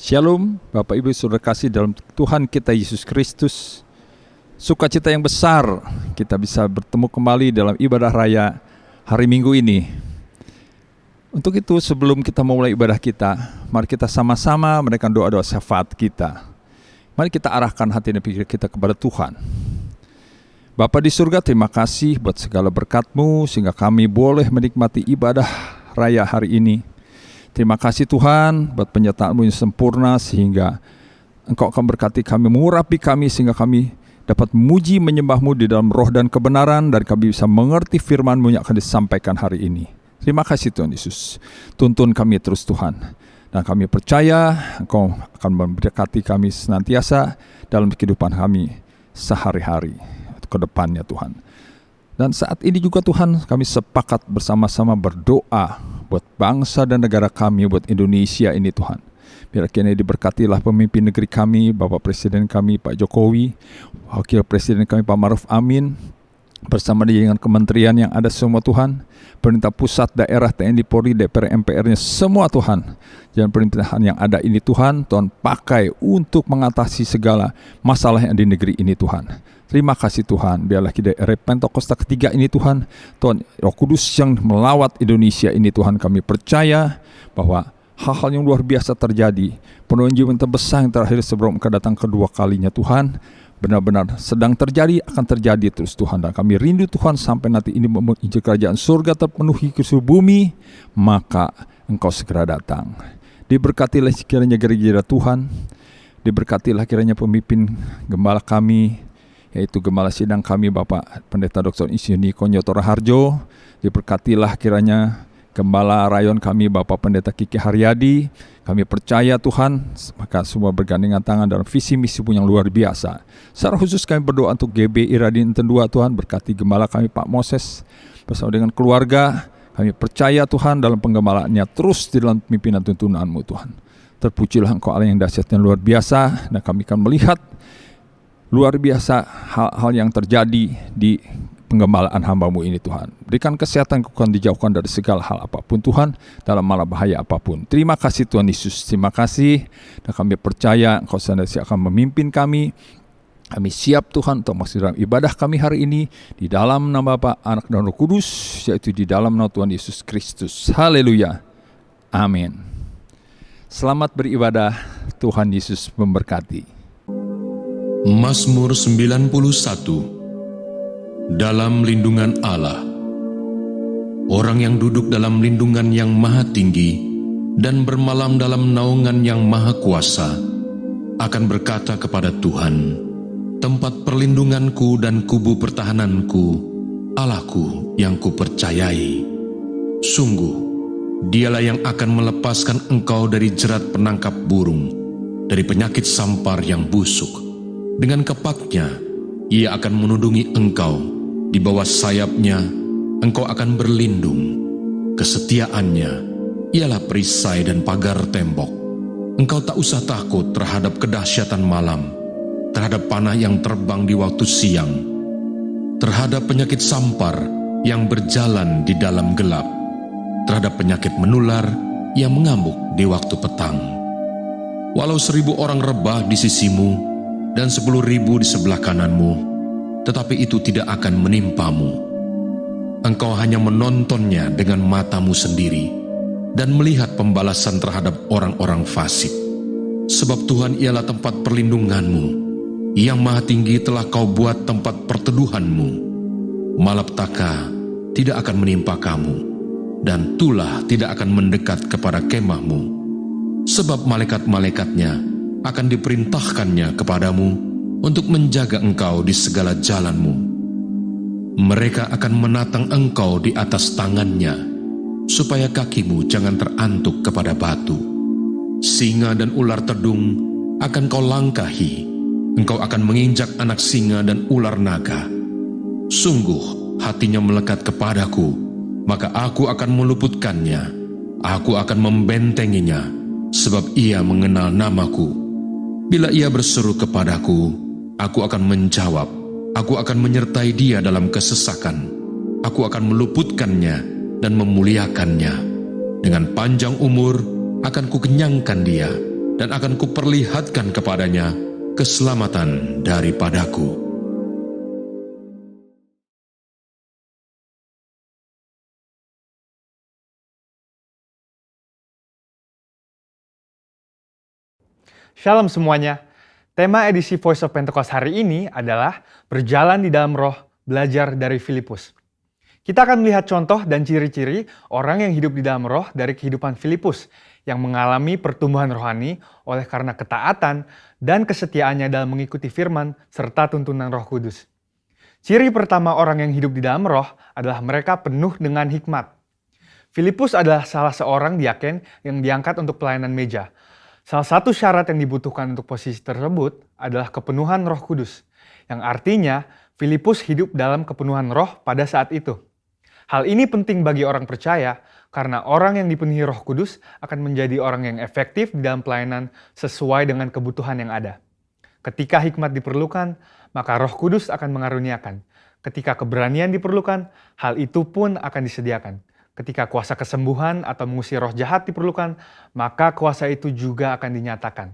Shalom, Bapak Ibu Saudara kasih dalam Tuhan kita Yesus Kristus. Sukacita yang besar kita bisa bertemu kembali dalam ibadah raya hari Minggu ini. Untuk itu sebelum kita memulai ibadah kita, mari kita sama-sama menaikkan doa-doa syafaat kita. Mari kita arahkan hati dan pikir kita kepada Tuhan. Bapa di surga, terima kasih buat segala berkat-Mu sehingga kami boleh menikmati ibadah raya hari ini. Terima kasih Tuhan buat penyertaan-Mu yang sempurna sehingga Engkau akan berkati kami, mengurapi kami sehingga kami dapat memuji menyembah-Mu di dalam roh dan kebenaran dan kami bisa mengerti firman-Mu yang akan disampaikan hari ini. Terima kasih Tuhan Yesus. Tuntun kami terus Tuhan. Dan kami percaya Engkau akan memberkati kami senantiasa dalam kehidupan kami sehari-hari ke depannya Tuhan. Dan saat ini juga Tuhan kami sepakat bersama-sama berdoa buat bangsa dan negara kami, buat Indonesia ini Tuhan. Biar kiranya diberkatilah pemimpin negeri kami, Bapak Presiden kami Pak Jokowi, Wakil Presiden kami Pak Ma'ruf Amin, bersama dengan kementerian yang ada semua Tuhan, pemerintah pusat, daerah, TNI, Polri, DPR, MPR-nya semua Tuhan. Dan pemerintahan yang ada ini Tuhan pakai untuk mengatasi segala masalah yang di negeri ini Tuhan. Terima kasih Tuhan, biarlah kita Pentakosta ketiga ini Tuhan, Roh Kudus yang melawat Indonesia ini Tuhan, kami percaya bahwa hal-hal yang luar biasa terjadi, penunjukan terbesar yang terakhir sebelum Engkau datang kedua kalinya Tuhan, benar-benar sedang terjadi, akan terjadi terus Tuhan. Dan kami rindu Tuhan sampai nanti ini menginjil kerajaan surga terpenuhi ke seluruh bumi, maka Engkau segera datang. Diberkatilah kiranya gereja Tuhan, diberkatilah kiranya pemimpin gembala kami, yaitu gembala sidang kami Bapak Pendeta Dr. Insinyur Niko Nyoto Raharjo. Diberkatilah kiranya gembala rayon kami Bapak Pendeta Kiki Haryadi. Kami percaya Tuhan, maka semua bergandengan tangan dalam visi misi-Mu yang luar biasa. Secara khusus kami berdoa untuk GBI Radin Tendua Tuhan, berkati gembala kami Pak Moses bersama dengan keluarga. Kami percaya Tuhan dalam penggembalaannya terus di dalam pimpinan tuntunan-Mu Tuhan. Terpujilah Engkau Allah yang dahsyat dan luar biasa, dan kami akan melihat luar biasa hal-hal yang terjadi di penggembalaan hamba-Mu ini Tuhan. Berikan kesehatan, Engkau dijauhkan dari segala hal apapun Tuhan, dalam malah bahaya apapun. Terima kasih Tuhan Yesus, terima kasih. Dan kami percaya Engkau senantiasa akan memimpin kami. Kami siap Tuhan untuk masuk dalam ibadah kami hari ini, di dalam nama Bapa, Anak dan Roh Kudus, yaitu di dalam nama Tuhan Yesus Kristus. Haleluya. Amin. Selamat beribadah, Tuhan Yesus memberkati. Mazmur 91. Dalam lindungan Allah. Orang yang duduk dalam lindungan yang maha tinggi dan bermalam dalam naungan yang maha kuasa akan berkata kepada Tuhan, tempat perlindunganku dan kubu pertahananku, Allahku yang kupercayai. Sungguh, Dialah yang akan melepaskan engkau dari jerat penangkap burung, dari penyakit sampar yang busuk. Dengan kepaknya, Ia akan menudungi engkau. Di bawah sayapnya, engkau akan berlindung. Kesetiaannya ialah perisai dan pagar tembok. Engkau tak usah takut terhadap kedahsyatan malam, terhadap panah yang terbang di waktu siang, terhadap penyakit sampar yang berjalan di dalam gelap, terhadap penyakit menular yang mengamuk di waktu petang. Walau 1.000 orang rebah di sisimu dan 10.000 di sebelah kananmu, tetapi itu tidak akan menimpamu. Engkau hanya menontonnya dengan matamu sendiri dan melihat pembalasan terhadap orang-orang fasik. Sebab Tuhan ialah tempat perlindunganmu, yang maha tinggi telah kau buat tempat perteduhanmu. Malapetaka tidak akan menimpa kamu, dan tulah tidak akan mendekat kepada kemahmu. Sebab malaikat-malaikatnya akan diperintahkannya kepadamu untuk menjaga engkau di segala jalanmu. Mereka akan menatang engkau di atas tangannya, supaya kakimu jangan terantuk kepada batu. Singa dan ular tedung akan kau langkahi, engkau akan menginjak anak singa dan ular naga. Sungguh hatinya melekat kepadaku, maka aku akan meluputkannya. Aku akan membentenginya, sebab ia mengenal namaku. Bila ia berseru kepadaku, aku akan menjawab. Aku akan menyertai dia dalam kesesakan. Aku akan meluputkannya dan memuliakannya. Dengan panjang umur akan kukenyangkan dia dan akan kuperlihatkan kepadanya keselamatan daripadaku. Shalom semuanya. Tema edisi Voice of Pentecost hari ini adalah berjalan di dalam roh, belajar dari Filipus. Kita akan melihat contoh dan ciri-ciri orang yang hidup di dalam roh dari kehidupan Filipus yang mengalami pertumbuhan rohani oleh karena ketaatan dan kesetiaannya dalam mengikuti firman serta tuntunan Roh Kudus. Ciri pertama orang yang hidup di dalam roh adalah mereka penuh dengan hikmat. Filipus adalah salah seorang diaken yang diangkat untuk pelayanan meja. Salah satu syarat yang dibutuhkan untuk posisi tersebut adalah kepenuhan Roh Kudus, yang artinya Filipus hidup dalam kepenuhan roh pada saat itu. Hal ini penting bagi orang percaya karena orang yang dipenuhi Roh Kudus akan menjadi orang yang efektif di dalam pelayanan sesuai dengan kebutuhan yang ada. Ketika hikmat diperlukan, maka Roh Kudus akan mengaruniakan. Ketika keberanian diperlukan, hal itu pun akan disediakan. Ketika kuasa kesembuhan atau mengusir roh jahat diperlukan, maka kuasa itu juga akan dinyatakan.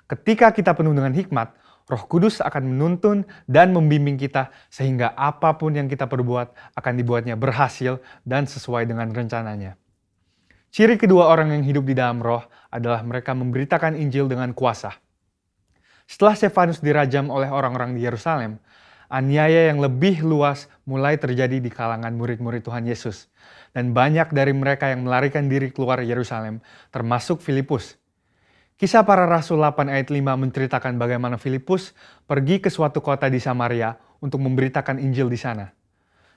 Ketika kita penuh dengan hikmat, Roh Kudus akan menuntun dan membimbing kita sehingga apapun yang kita perbuat akan dibuatnya berhasil dan sesuai dengan rencananya. Ciri kedua orang yang hidup di dalam roh adalah mereka memberitakan Injil dengan kuasa. Setelah Stefanus dirajam oleh orang-orang di Yerusalem, aniaya yang lebih luas mulai terjadi di kalangan murid-murid Tuhan Yesus. Dan banyak dari mereka yang melarikan diri keluar Yerusalem, termasuk Filipus. Kisah para Rasul 8 ayat 5 menceritakan bagaimana Filipus pergi ke suatu kota di Samaria untuk memberitakan Injil di sana.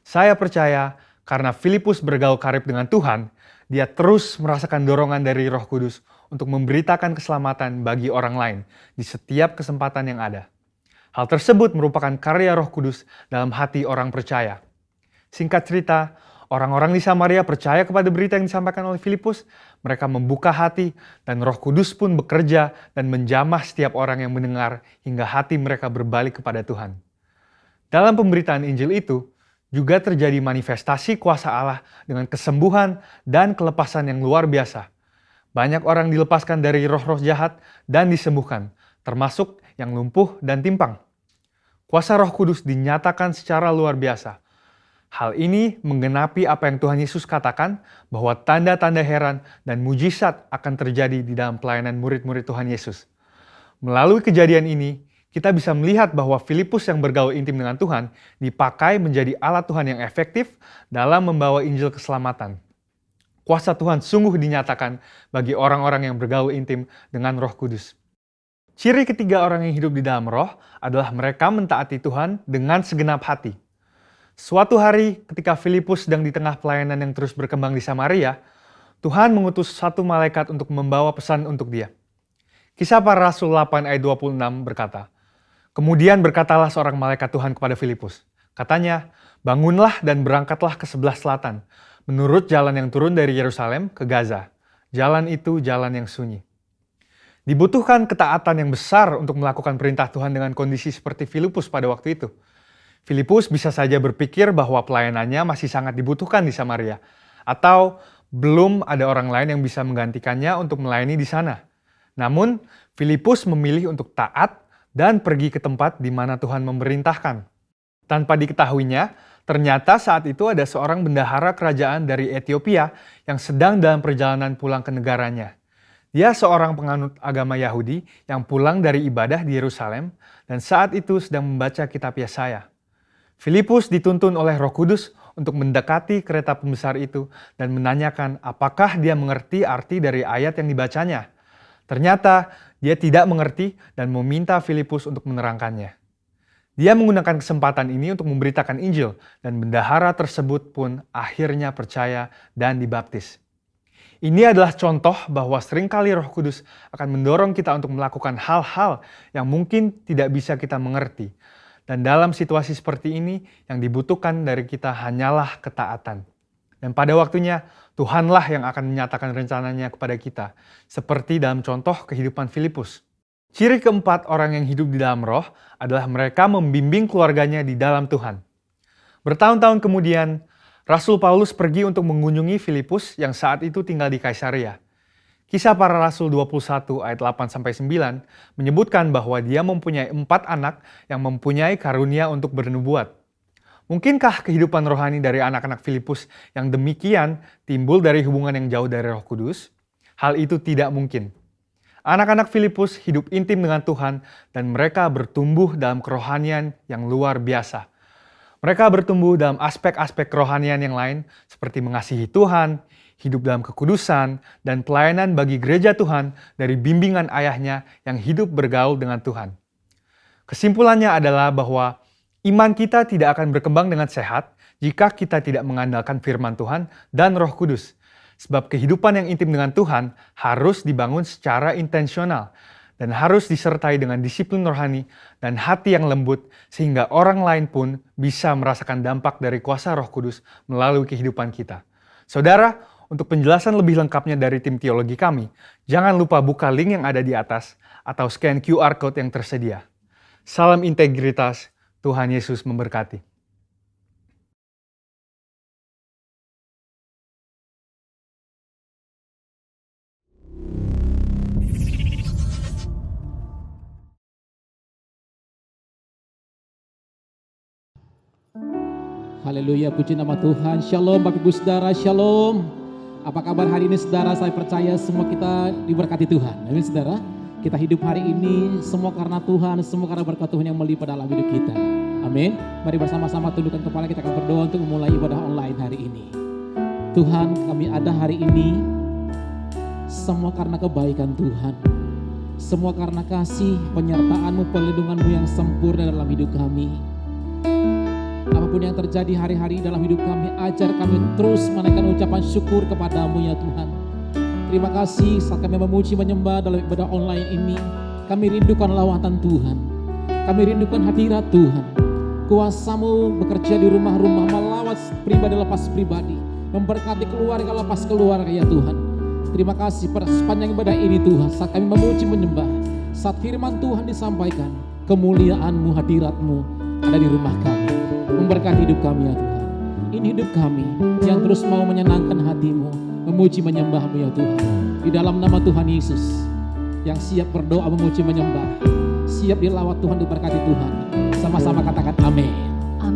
Saya percaya karena Filipus bergaul karib dengan Tuhan, dia terus merasakan dorongan dari Roh Kudus untuk memberitakan keselamatan bagi orang lain di setiap kesempatan yang ada. Hal tersebut merupakan karya Roh Kudus dalam hati orang percaya. Singkat cerita, orang-orang di Samaria percaya kepada berita yang disampaikan oleh Filipus. Mereka membuka hati dan Roh Kudus pun bekerja dan menjamah setiap orang yang mendengar hingga hati mereka berbalik kepada Tuhan. Dalam pemberitaan Injil itu, juga terjadi manifestasi kuasa Allah dengan kesembuhan dan kelepasan yang luar biasa. Banyak orang dilepaskan dari roh-roh jahat dan disembuhkan, termasuk yang lumpuh dan timpang. Kuasa Roh Kudus dinyatakan secara luar biasa. Hal ini menggenapi apa yang Tuhan Yesus katakan bahwa tanda-tanda heran dan mujizat akan terjadi di dalam pelayanan murid-murid Tuhan Yesus. Melalui kejadian ini, kita bisa melihat bahwa Filipus yang bergaul intim dengan Tuhan dipakai menjadi alat Tuhan yang efektif dalam membawa Injil keselamatan. Kuasa Tuhan sungguh dinyatakan bagi orang-orang yang bergaul intim dengan Roh Kudus. Ciri ketiga orang yang hidup di dalam roh adalah mereka mentaati Tuhan dengan segenap hati. Suatu hari ketika Filipus sedang di tengah pelayanan yang terus berkembang di Samaria, Tuhan mengutus satu malaikat untuk membawa pesan untuk dia. Kisah para Rasul 8 ayat 26 berkata, "Kemudian berkatalah seorang malaikat Tuhan kepada Filipus. Katanya, bangunlah dan berangkatlah ke sebelah selatan, menurut jalan yang turun dari Yerusalem ke Gaza. Jalan itu jalan yang sunyi." Dibutuhkan ketaatan yang besar untuk melakukan perintah Tuhan dengan kondisi seperti Filipus pada waktu itu. Filipus bisa saja berpikir bahwa pelayanannya masih sangat dibutuhkan di Samaria, atau belum ada orang lain yang bisa menggantikannya untuk melayani di sana. Namun, Filipus memilih untuk taat dan pergi ke tempat di mana Tuhan memerintahkan. Tanpa diketahuinya, ternyata saat itu ada seorang bendahara kerajaan dari Ethiopia yang sedang dalam perjalanan pulang ke negaranya. Dia seorang penganut agama Yahudi yang pulang dari ibadah di Yerusalem dan saat itu sedang membaca kitab Yesaya. Filipus dituntun oleh Roh Kudus untuk mendekati kereta pembesar itu dan menanyakan apakah dia mengerti arti dari ayat yang dibacanya. Ternyata dia tidak mengerti dan meminta Filipus untuk menerangkannya. Dia menggunakan kesempatan ini untuk memberitakan Injil dan bendahara tersebut pun akhirnya percaya dan dibaptis. Ini adalah contoh bahwa seringkali Roh Kudus akan mendorong kita untuk melakukan hal-hal yang mungkin tidak bisa kita mengerti. Dan dalam situasi seperti ini, yang dibutuhkan dari kita hanyalah ketaatan. Dan pada waktunya, Tuhanlah yang akan menyatakan rencananya kepada kita, seperti dalam contoh kehidupan Filipus. Ciri keempat orang yang hidup di dalam roh adalah mereka membimbing keluarganya di dalam Tuhan. Bertahun-tahun kemudian, Rasul Paulus pergi untuk mengunjungi Filipus yang saat itu tinggal di Kaisarea. Kisah Para Rasul 21 ayat 8-9 menyebutkan bahwa dia mempunyai 4 anak yang mempunyai karunia untuk bernubuat. Mungkinkah kehidupan rohani dari anak-anak Filipus yang demikian timbul dari hubungan yang jauh dari Roh Kudus? Hal itu tidak mungkin. Anak-anak Filipus hidup intim dengan Tuhan dan mereka bertumbuh dalam kerohanian yang luar biasa. Mereka bertumbuh dalam aspek-aspek kerohanian yang lain seperti mengasihi Tuhan, hidup dalam kekudusan, dan pelayanan bagi gereja Tuhan dari bimbingan ayahnya yang hidup bergaul dengan Tuhan. Kesimpulannya adalah bahwa iman kita tidak akan berkembang dengan sehat jika kita tidak mengandalkan firman Tuhan dan Roh Kudus. Sebab kehidupan yang intim dengan Tuhan harus dibangun secara intensional dan harus disertai dengan disiplin rohani dan hati yang lembut sehingga orang lain pun bisa merasakan dampak dari kuasa Roh Kudus melalui kehidupan kita. Saudara, untuk penjelasan lebih lengkapnya dari tim teologi kami, jangan lupa buka link yang ada di atas atau scan QR Code yang tersedia. Salam integritas, Tuhan Yesus memberkati. Haleluya, puji nama Tuhan. Shalom Bapak Ibu Saudara, shalom. Apa kabar hari ini saudara? Saya percaya semua kita diberkati Tuhan. Amin saudara. Kita hidup hari ini semua karena Tuhan, semua karena berkat Tuhan yang melimpah dalam hidup kita. Amin. Mari bersama-sama tundukkan kepala, kita akan berdoa untuk memulai ibadah online hari ini. Tuhan, kami ada hari ini semua karena kebaikan Tuhan. Semua karena kasih, penyertaan-Mu, perlindungan-Mu yang sempurna dalam hidup kami. Apapun yang terjadi hari-hari dalam hidup kami, ajar kami terus menaikkan ucapan syukur kepadamu ya Tuhan. Terima kasih saat kami memuji menyembah dalam ibadah online ini. Kami rindukan lawatan Tuhan. Kami rindukan hadirat Tuhan. Kuasa-Mu bekerja di rumah-rumah, melawat pribadi lepas pribadi, memberkati keluarga lepas keluarga ya Tuhan. Terima kasih pada sepanjang ibadah ini Tuhan, saat kami memuji menyembah, saat firman Tuhan disampaikan, kemuliaan-Mu, hadirat-Mu ada di rumah kami, memberkati hidup kami ya Tuhan. Ini hidup kami yang terus mau menyenangkan hati-Mu, memuji menyembah-Mu ya Tuhan. Di dalam nama Tuhan Yesus, yang siap berdoa memuji menyembah, siap dilawat Tuhan, diberkati Tuhan. Sama-sama katakan amin.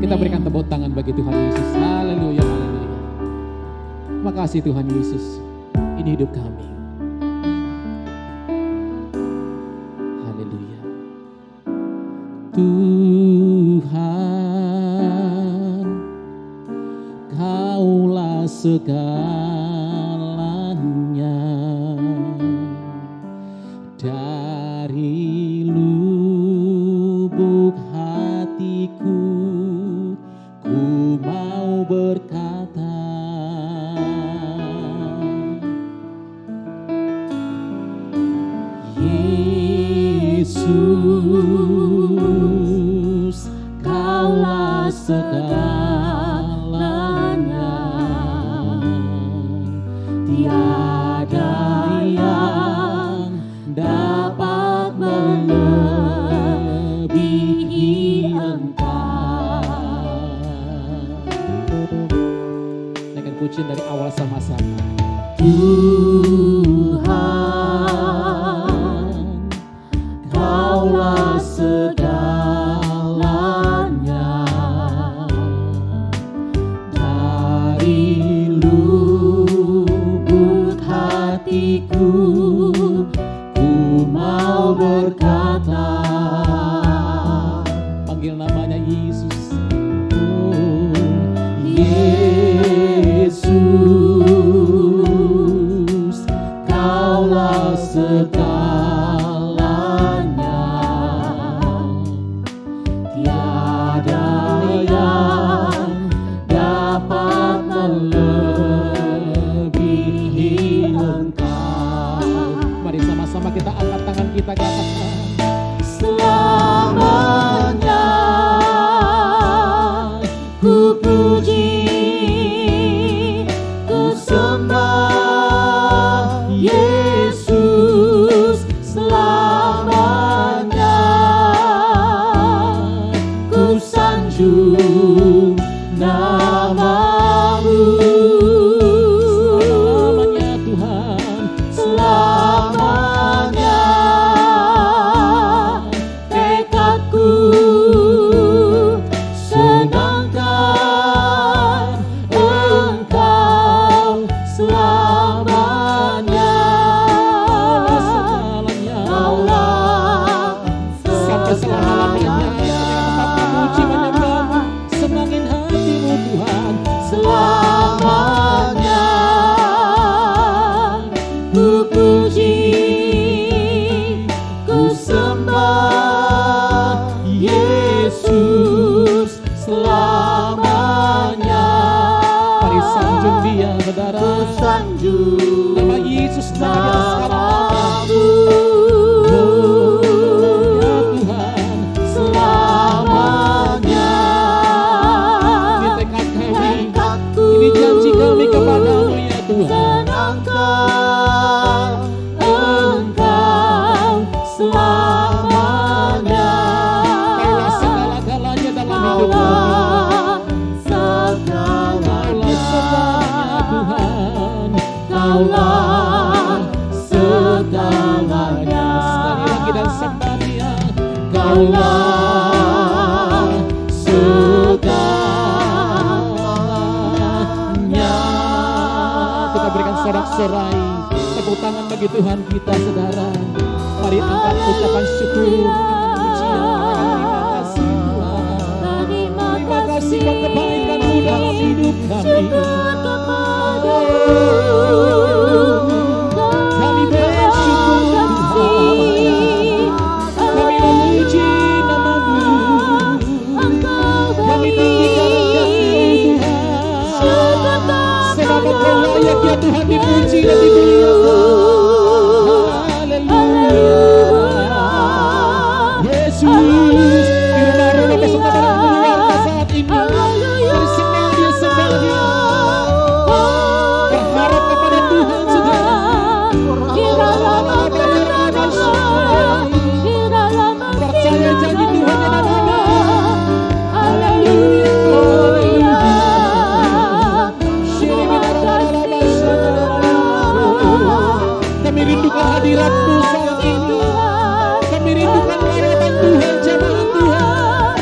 Kita berikan tepuk tangan bagi Tuhan Yesus. Haleluya, haleluya. Terima kasih Tuhan Yesus. Ini hidup kami. Haleluya. Tuhan, Kaulah segalanya. Dari lubuk hatiku, ku mau berkata, Yesus, Kaulah segalanya. Tiada yang dapat melebihi Engkau. Naikkan pujian dari awal sama-sama. Tuhan, Kaulah segalanya. Dari lubuk hatiku, ku mau berkata, panggil namanya Yesus. Oh, Yesus, Kaulah segalanya. Tiada yang dapat melebihi Engkau. Mari sama-sama kita angkat tangan kita ke atas. Selamanya ku puji, ku sembah Yesus. Selamanya ku sanjung nama-Mu. Selamanya Tuhan, selamanya Kaulah segalanya. Kita berikan sorak-sorai tepuk tangan bagi Tuhan kita, saudara. Mari angkat ucapan syukur. Terima kasih buat kebaikan-Mu dalam hidup kami. Kami bersyukur Tuhan. Kami memuji nama-Mu. Kami tinggikan Engkau Tuhan. Sebab Engkau layak ya Tuhan dipuji dan dimuliakan. Haleluya. Yesus, firman-Mu beserta barang keluarga saat ini. Dari sembah Dia, sembah Dia. Berharap kepada Tuhan, saudara. Percaya janji Tuhan yang ada. Kami rindukan hadirat-Mu saat ini. Kami rindukan harapan Tuhan, jamaah Tuhan.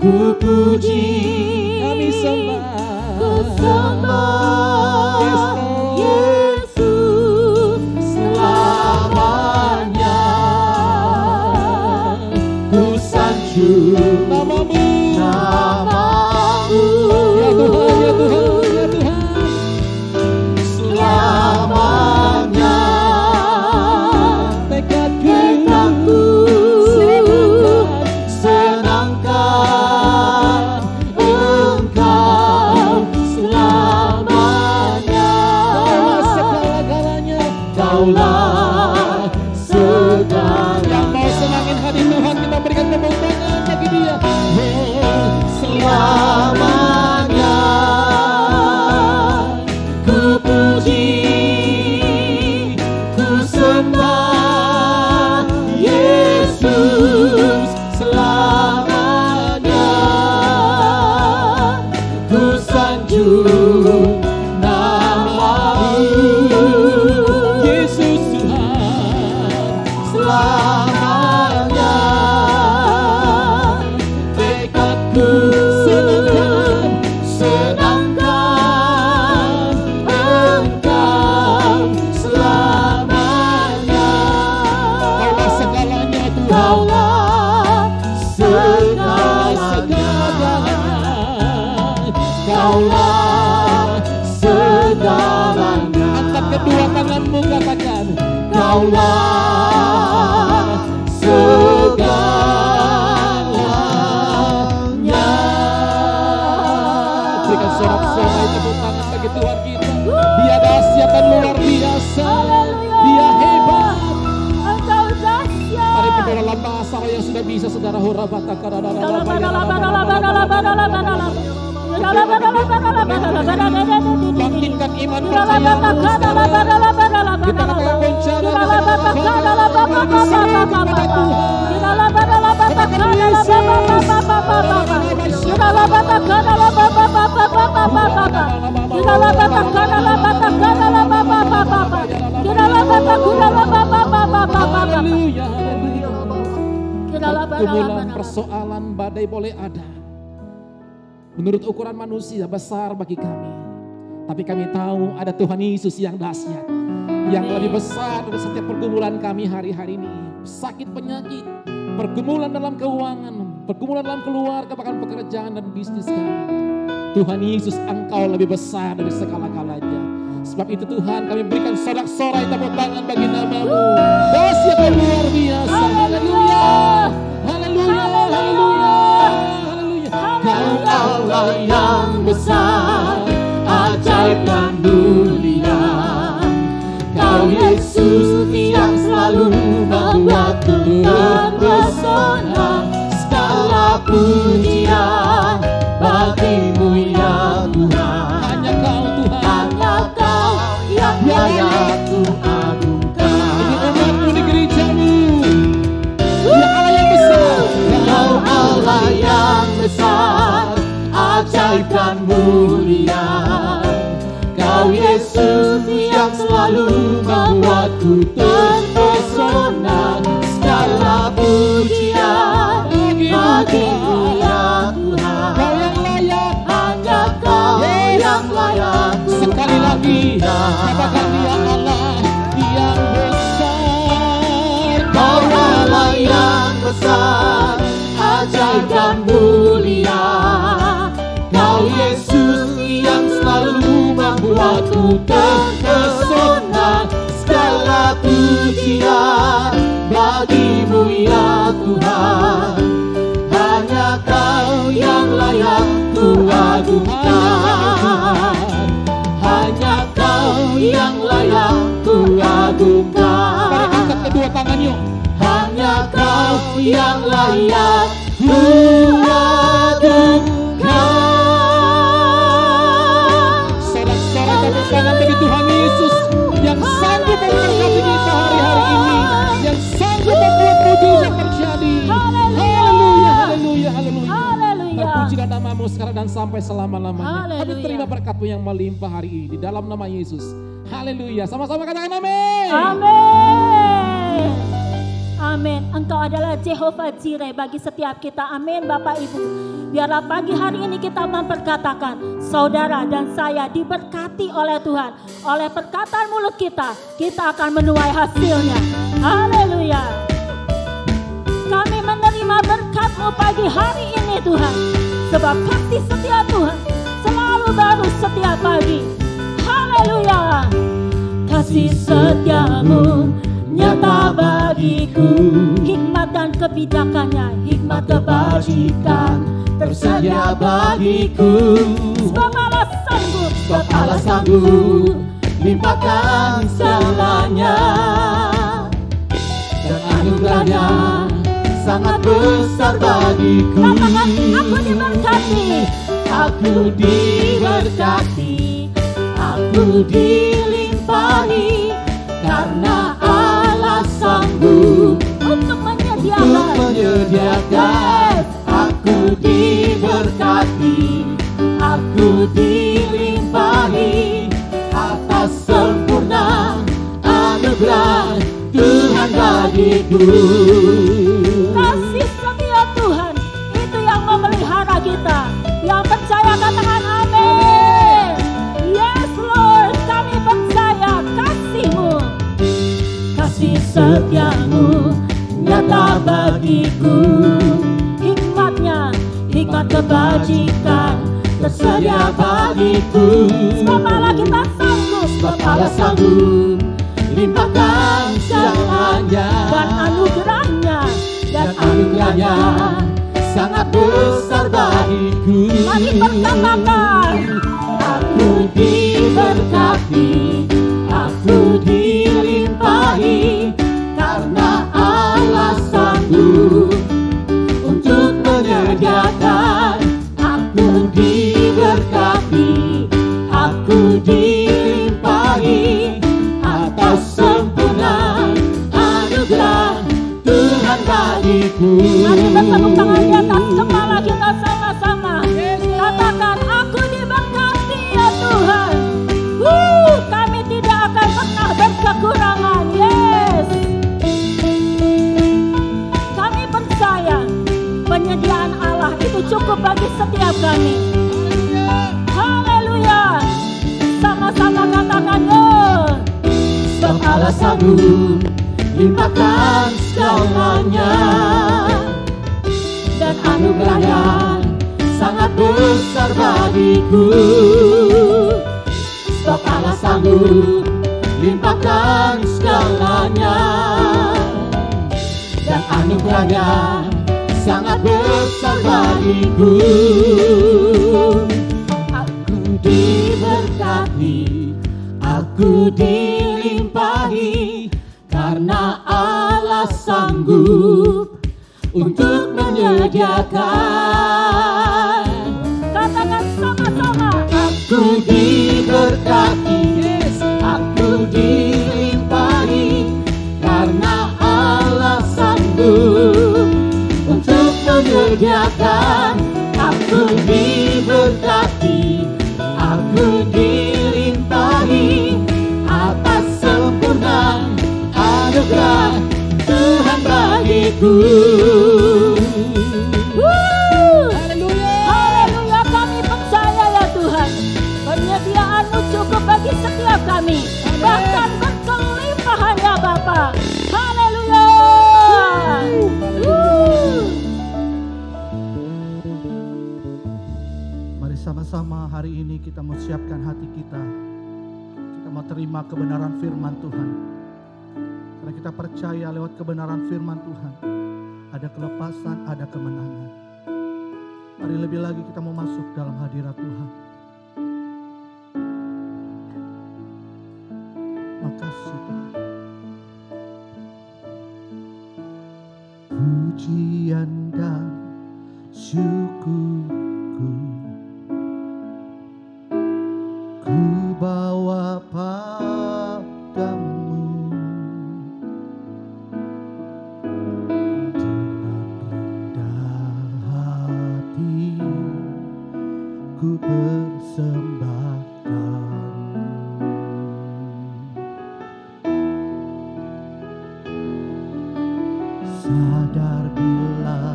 Ku puji, kami sembah Yesus selamanya. Ku sanjung nama-Mu, ya Tuhan, ya Tuhan, ya Tuhan. Selamanya tekadku senangkan Engkau selamanya. Kaulah segalanya. Yang mau senangin hati Tuhan, kita berikan tepuk tangan bagi Dia. Selamanya ku puji, ku sembah Yesus selamanya. Ku sanjung nama-Mu, Yesus Tuhan selamanya. Tekadku senangkan Engkau selamanya. Kaulah segalanya Tuhan. Kaulah segalanya. Kaulah segalanya. Angkat kedua tanganmu, katakan Kaulah segalanya. Berikan sorak-sorai tepuk tangan bagi Tuhan kita. Dia dahsyat dan luar biasa. Dia hebat. Mari berdoa dalam bahasa yang sudah bisa, saudara. Bangkitkan iman percayamu, saudara. Kita katakan bicara kepada Pergumulan, persoalan, badai boleh ada. Menurut ukuran manusia besar bagi kami. Tapi kami tahu ada Tuhan Yesus yang dahsyat, yang lebih besar dari setiap pergumulan kami hari-hari ini. Sakit, penyakit, pergumulan dalam keuangan, pergumulan dalam keluarga, bahkan pekerjaan dan bisnis kami. Tuhan Yesus, Engkau lebih besar dari segala-galanya. Sebab itu Tuhan, kami berikan sorak-sorai tepuk tangan bagi nama-Mu. Dahsyat dan luar biasa. Haleluya. Haleluya. Haleluya. Haleluya. Kau Allah yang besar, ajaib dan mulia. Kau Yesus yang selalu membuatku terpesona. Segala pujian bagimu ya Tuhan. Hanya Kau Tuhan. Hanya Kau yang layak ku agungkan. Ini umatmu di gerejamu. Ya Allah yang besar. Kau Allah yang besar, ajaib dan mulia. Kau Yesus yang selalu membuatku terpesona. Segala pujian bagimu ya Tuhan. Kau yang layak. Hanya Kau yang layak ku Sekali lagi agungkan. katakan ya Allah yang besar. Kau Allah yang besar, ajaib dan mulia. Kau Yesus yang selalu membuatku terpesona. Segala pujian bagimu ya Tuhan. Hanya Kau yang layak ku agungkan. Hanya Kau yang layak ku Mari agungkan. angkat kedua tangan yuk. Hanya Kau yang layak ku agungkan. Sorak-sorai tepuk tangan bagi Tuhan Yesus yang sanggup memberkati kita hari-hari ini, yang sanggup membuat mujizat terjadi. Haleluya, haleluya, haleluya. Haleluya. Terpujilah namamu sekarang dan sampai selama-lamanya. Kami Haleluya. terima berkat-Mu yang melimpah hari ini di dalam nama Yesus. Haleluya. Sama-sama katakan amin. Amin. Amin. Engkau adalah Jehovah Jireh bagi setiap kita. Amin Bapak Ibu. Biarlah pagi hari ini kita memperkatakan, saudara dan saya diberkati oleh Tuhan. Oleh perkataan mulut kita akan menuai hasilnya. Haleluya. Kami menerima berkat-Mu pagi hari ini Tuhan. Sebab kasih setia Tuhan selalu baru setiap pagi. Haleluya. Kasih setiamu nyata bagiku. Hikmat dan kebijakannya, hikmat kebajikan tersedia bagiku. Sebab Allah sanggup, Sebab Allah sanggup limpahkan segalanya. Dan anugerahnya sangat besar bagiku. katakan aku diberkati. Aku diberkati, aku dilimpahi, karena Allah sanggup Untuk untuk menyediakan. menyediakan. Aku diberkati, aku dilimpahi, atas sempurna anugerah Tuhan bagiku. Kasih setia Tuhan itu yang memelihara kita. Yang percaya katakan amin. Yes Lord, kami percaya kasih-Mu. Kasih setiamu nyata bagiku. Hikmatnya, hikmat kebajikan tersedia bagiku. Sebab Allah kita sanggup, Sebab Allah sanggup limpahkan segalanya. dan anugerahnya Dan anugerahnya sangat besar bagiku. Mari perkatakan, Aku diberkati, aku dilimpahi, karena Allah sanggup untuk menyediakan. Aku diberkati, aku dilimpahi, atas sempurna anugerah Tuhan bagiku. mari bertepuk tangan di atas kepala kita sama-sama. Katakan, aku diberkati ya Tuhan. Kami tidak akan pernah berkekurangan. Yes. Kami percaya penyediaan Allah itu cukup bagi setiap kami. Haleluya. Sama-sama katakan, yo. Sebab Allah sanggup limpahkan segalanya. Dan anugerahnya sangat besar bagiku. Sebab Allah sanggup limpahkan segalanya. Dan anugerahnya sangat besar bagiku. Aku diberkati, aku dilimpahi, karena Allah sanggup untuk menyediakan. sediakan. Aku diberkati, aku dilimpahi atas sempurna anugerah Tuhan bagiku. Haleluya, kami percaya ya Tuhan, penyediaan-Mu cukup bagi setiap kami, bahkan berkelimpahan ya Bapa. Haleluya. Mari sama-sama hari ini kita mau siapkan hati kita. Kita mau terima kebenaran firman Tuhan. Karena kita percaya lewat kebenaran firman Tuhan ada kelepasan, ada kemenangan. Mari lebih lagi kita mau masuk dalam hadirat Tuhan. Makasih Tuhan. Pujian dan syukurku ku bawa padamu dengan rendah hati ku persembahkan. Sadar bila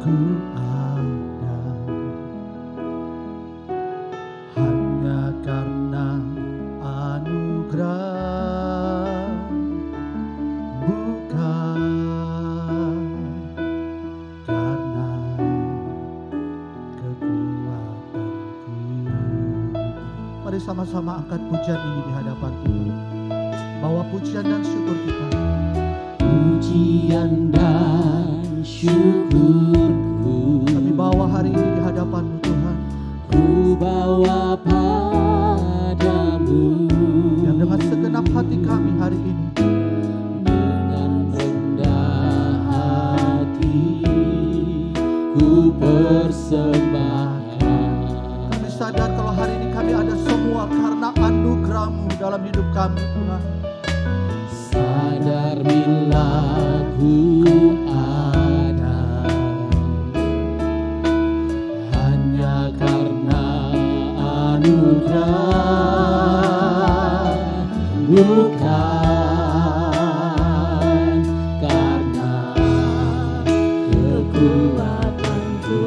ku ada hanya karena anugerah, bukan karena kekuatanku. Mari sama-sama angkat pujian ini di hadapan Tuhan. Bawa pujian dan syukur kita. Pujian dan syukurku Kami bawa hari ini di hadapan-Mu Tuhan. ku bawa padamu Yang dengan segenap hati kami hari ini dengan rendah hati ku persembahkan. Kami sadar kalau hari ini kami ada semua karena anugerah-Mu dalam hidup kami Tuhan. Sadar bila ku ada hanya karena anugerah, bukan karena kekuatanku.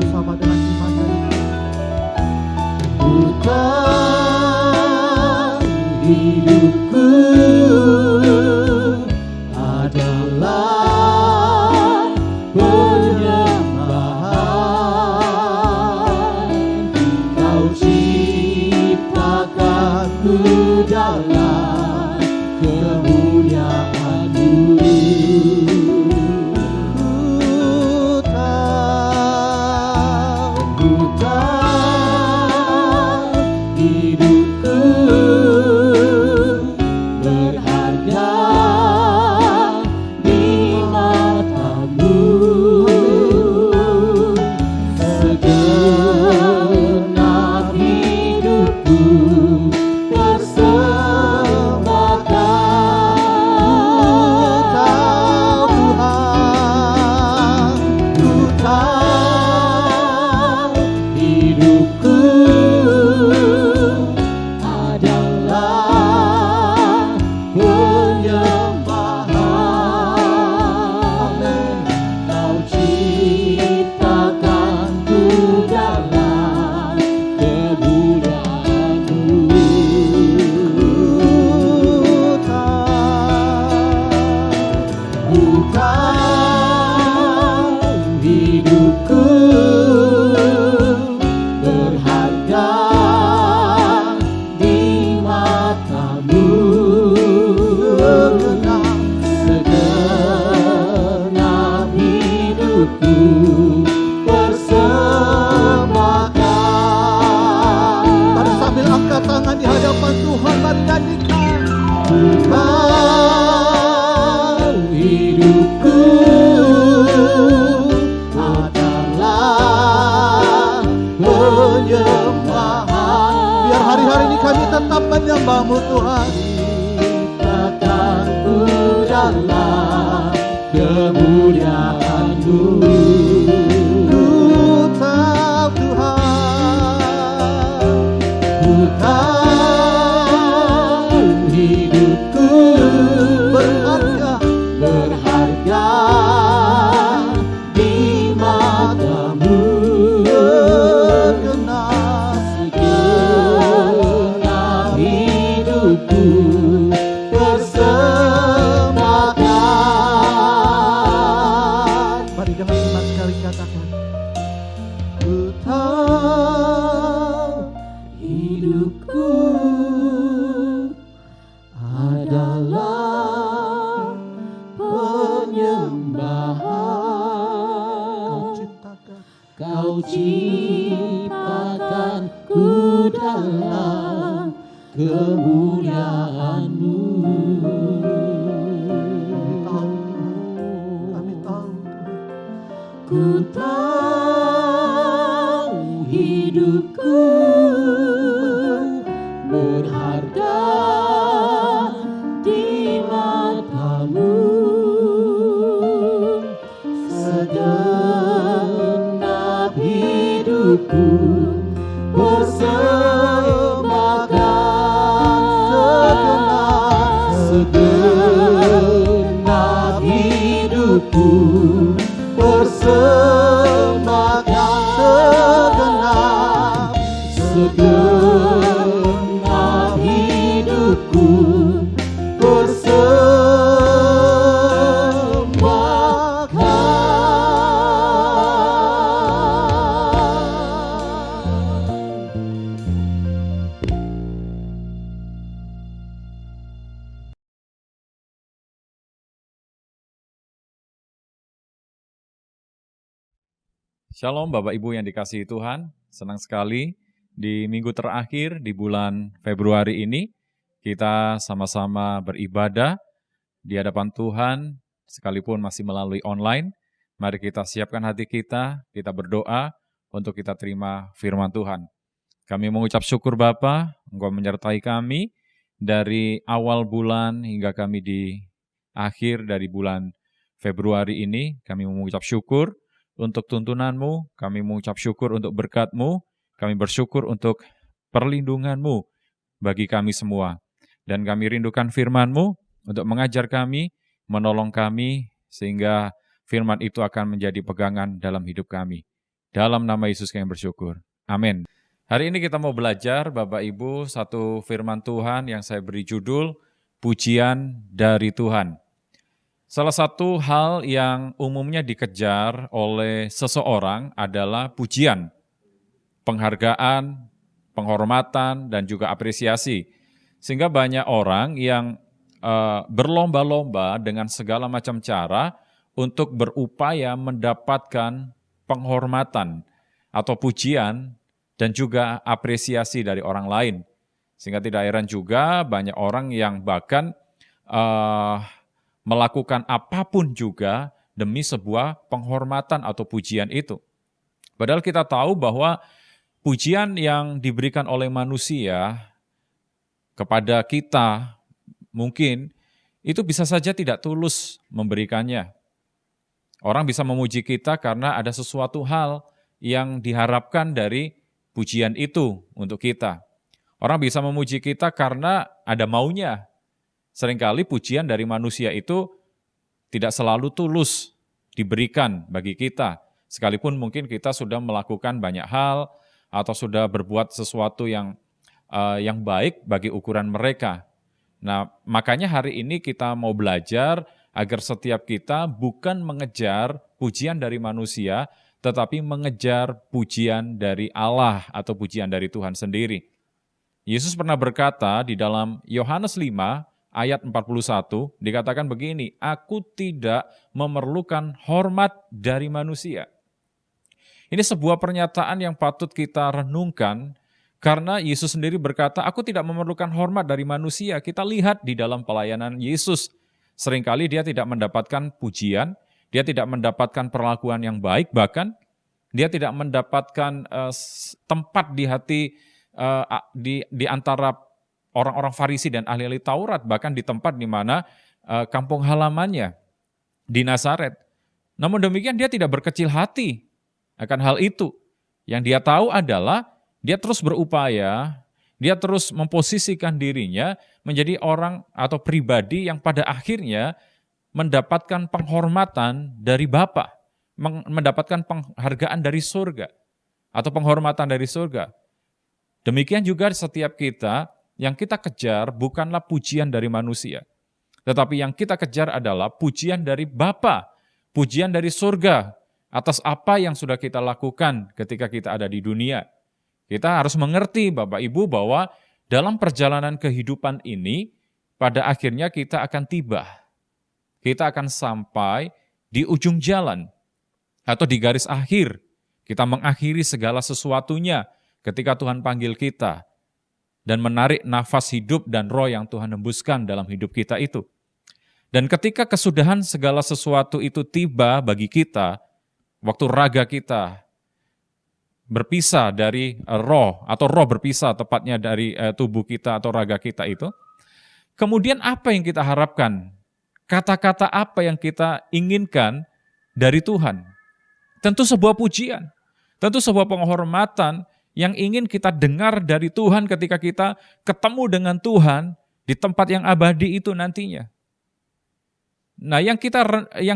Bersama dengan iman dan Bukan hidupku adalah penyembahan. Kau ciptakanku dalam kemuliaan-Mu. Bukan hidupku berharga di mata-Mu. Segenap hidupku persembahkan. Ku tahu hidupku adalah penyembahan. Kau ciptakanku dalam kemuliaan-Mu. Bukan hidupku berharga di mata-Mu. Segenap hidupku persembahkan. Mari sambil angkat tangan di hadapan Tuhan, mari nyanyikan. Bukan hidupku kemuliaan-Mu. Ku tahu Tuhan, Ku tahu hidupku berharga berharga di mata-Mu. segenap Segenap hidupku persembahkan. Mari dengan iman sekali katakan, ku tahu Hidupku adalah penyembahan. Kau ciptakan ku dalam kemuliaan-Mu. Kami tahu Tuhan, Ku tahu hidupku berharga di mata-Mu. Segenap hidupku persembahkan. Segenap hidupku persembahkan. Segenap hidupku persembahkan. Shalom Bapak Ibu yang dikasihi Tuhan, senang sekali di minggu terakhir di bulan Februari ini kita sama-sama beribadah di hadapan Tuhan sekalipun masih melalui online. Mari kita siapkan hati kita berdoa untuk kita terima firman Tuhan. Kami mengucap syukur Bapa, Engkau menyertai kami dari awal bulan hingga kami di akhir dari bulan Februari ini. Kami mengucap syukur untuk tuntunan-Mu, kami mengucap syukur untuk berkat-Mu, kami bersyukur untuk perlindungan-Mu bagi kami semua. Dan kami rindukan firman-Mu untuk mengajar kami, menolong kami, sehingga firman itu akan menjadi pegangan dalam hidup kami. Dalam nama Yesus kami bersyukur. Amin. Hari ini kita mau belajar, Bapak Ibu, satu firman Tuhan yang saya beri judul, Pujian dari Tuhan. Salah satu hal yang umumnya dikejar oleh seseorang adalah pujian, penghargaan, penghormatan, dan juga apresiasi. Sehingga banyak orang yang berlomba-lomba dengan segala macam cara untuk berupaya mendapatkan penghormatan atau pujian dan juga apresiasi dari orang lain. Sehingga tidak heran juga banyak orang yang bahkan melakukan apapun juga demi sebuah penghormatan atau pujian itu. Padahal kita tahu bahwa pujian yang diberikan oleh manusia kepada kita mungkin itu bisa saja tidak tulus memberikannya. Orang bisa memuji kita karena ada sesuatu hal yang diharapkan dari pujian itu untuk kita. Orang bisa memuji kita karena ada maunya. Seringkali pujian dari manusia itu tidak selalu tulus diberikan bagi kita. Sekalipun mungkin kita sudah melakukan banyak hal atau sudah berbuat sesuatu yang baik bagi ukuran mereka. Nah, makanya hari ini kita mau belajar agar setiap kita bukan mengejar pujian dari manusia, tetapi mengejar pujian dari Allah atau pujian dari Tuhan sendiri. Yesus pernah berkata di dalam Yohanes 5 ayat 41, dikatakan begini, "Aku tidak memerlukan hormat dari manusia." Ini sebuah pernyataan yang patut kita renungkan, karena Yesus sendiri berkata, "Aku tidak memerlukan hormat dari manusia." Kita lihat di dalam pelayanan Yesus, seringkali dia tidak mendapatkan pujian, dia tidak mendapatkan perlakuan yang baik, bahkan dia tidak mendapatkan tempat di hati di antara orang-orang Farisi dan ahli-ahli Taurat, bahkan di tempat di mana kampung halamannya. di Nazaret. Namun demikian dia tidak berkecil hati akan hal itu. Yang dia tahu adalah dia terus berupaya, dia terus memposisikan dirinya menjadi orang atau pribadi yang pada akhirnya mendapatkan penghormatan dari Bapa, mendapatkan penghargaan dari surga atau penghormatan dari surga. Demikian juga setiap kita, yang kita kejar bukanlah pujian dari manusia, tetapi yang kita kejar adalah pujian dari Bapa, pujian dari surga atas apa yang sudah kita lakukan ketika kita ada di dunia. Kita harus mengerti Bapak Ibu bahwa dalam perjalanan kehidupan ini, pada akhirnya kita akan tiba. Kita akan sampai di ujung jalan atau di garis akhir. Kita mengakhiri segala sesuatunya ketika Tuhan panggil kita dan menarik nafas hidup dan roh yang Tuhan hembuskan dalam hidup kita itu. Dan ketika kesudahan segala sesuatu itu tiba bagi kita, waktu raga kita berpisah dari roh, atau roh berpisah tepatnya dari tubuh kita atau raga kita itu, kemudian apa yang kita harapkan? Kata-kata apa yang kita inginkan dari Tuhan? Tentu sebuah pujian, tentu sebuah penghormatan yang ingin kita dengar dari Tuhan ketika kita ketemu dengan Tuhan di tempat yang abadi itu nantinya. Nah, yang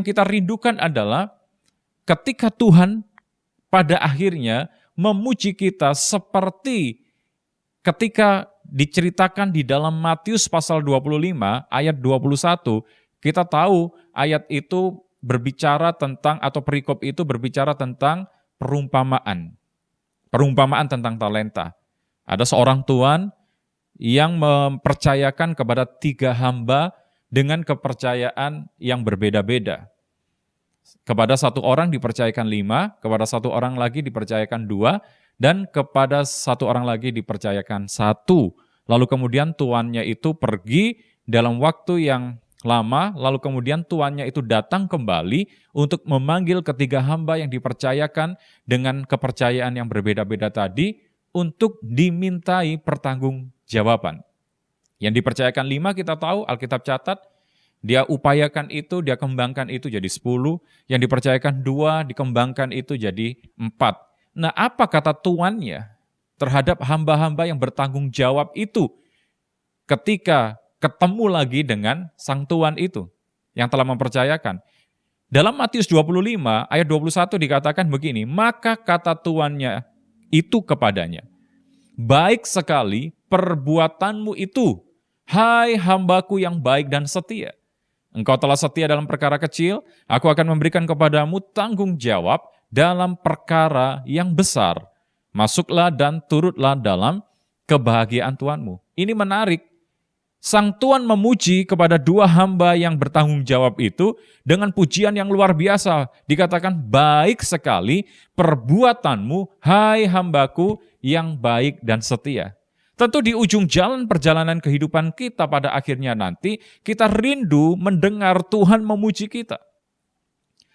kita rindukan adalah ketika Tuhan pada akhirnya memuji kita seperti ketika diceritakan di dalam Matius pasal 25 ayat 21, kita tahu ayat itu berbicara tentang, atau perikop itu berbicara tentang perumpamaan. Perumpamaan tentang talenta. Ada seorang tuan yang mempercayakan kepada 3 hamba dengan kepercayaan yang berbeda-beda. Kepada satu orang dipercayakan 5, kepada satu orang lagi dipercayakan 2, dan kepada satu orang lagi dipercayakan 1. Lalu kemudian tuannya itu pergi dalam waktu yang lama, lalu kemudian tuannya itu datang kembali untuk memanggil ketiga hamba yang dipercayakan dengan kepercayaan yang berbeda-beda tadi untuk dimintai pertanggungjawaban. Yang dipercayakan 5 kita tahu, Alkitab catat, dia upayakan itu, dia kembangkan itu jadi 10, yang dipercayakan 2, dikembangkan itu jadi 4. Nah, apa kata tuannya terhadap hamba-hamba yang bertanggung jawab itu ketika ketemu lagi dengan sang tuan itu yang telah mempercayakan? Dalam Matius 25 ayat 21 dikatakan begini, maka kata tuannya itu kepadanya, baik sekali perbuatanmu itu, hai hambaku yang baik dan setia. Engkau telah setia dalam perkara kecil, aku akan memberikan kepadamu tanggung jawab dalam perkara yang besar. Masuklah dan turutlah dalam kebahagiaan Tuanmu. Ini menarik. Sang tuan memuji kepada 2 hamba yang bertanggung jawab itu dengan pujian yang luar biasa. Dikatakan, baik sekali perbuatanmu, hai hambaku yang baik dan setia. Tentu di ujung jalan perjalanan kehidupan kita pada akhirnya nanti, kita rindu mendengar Tuhan memuji kita.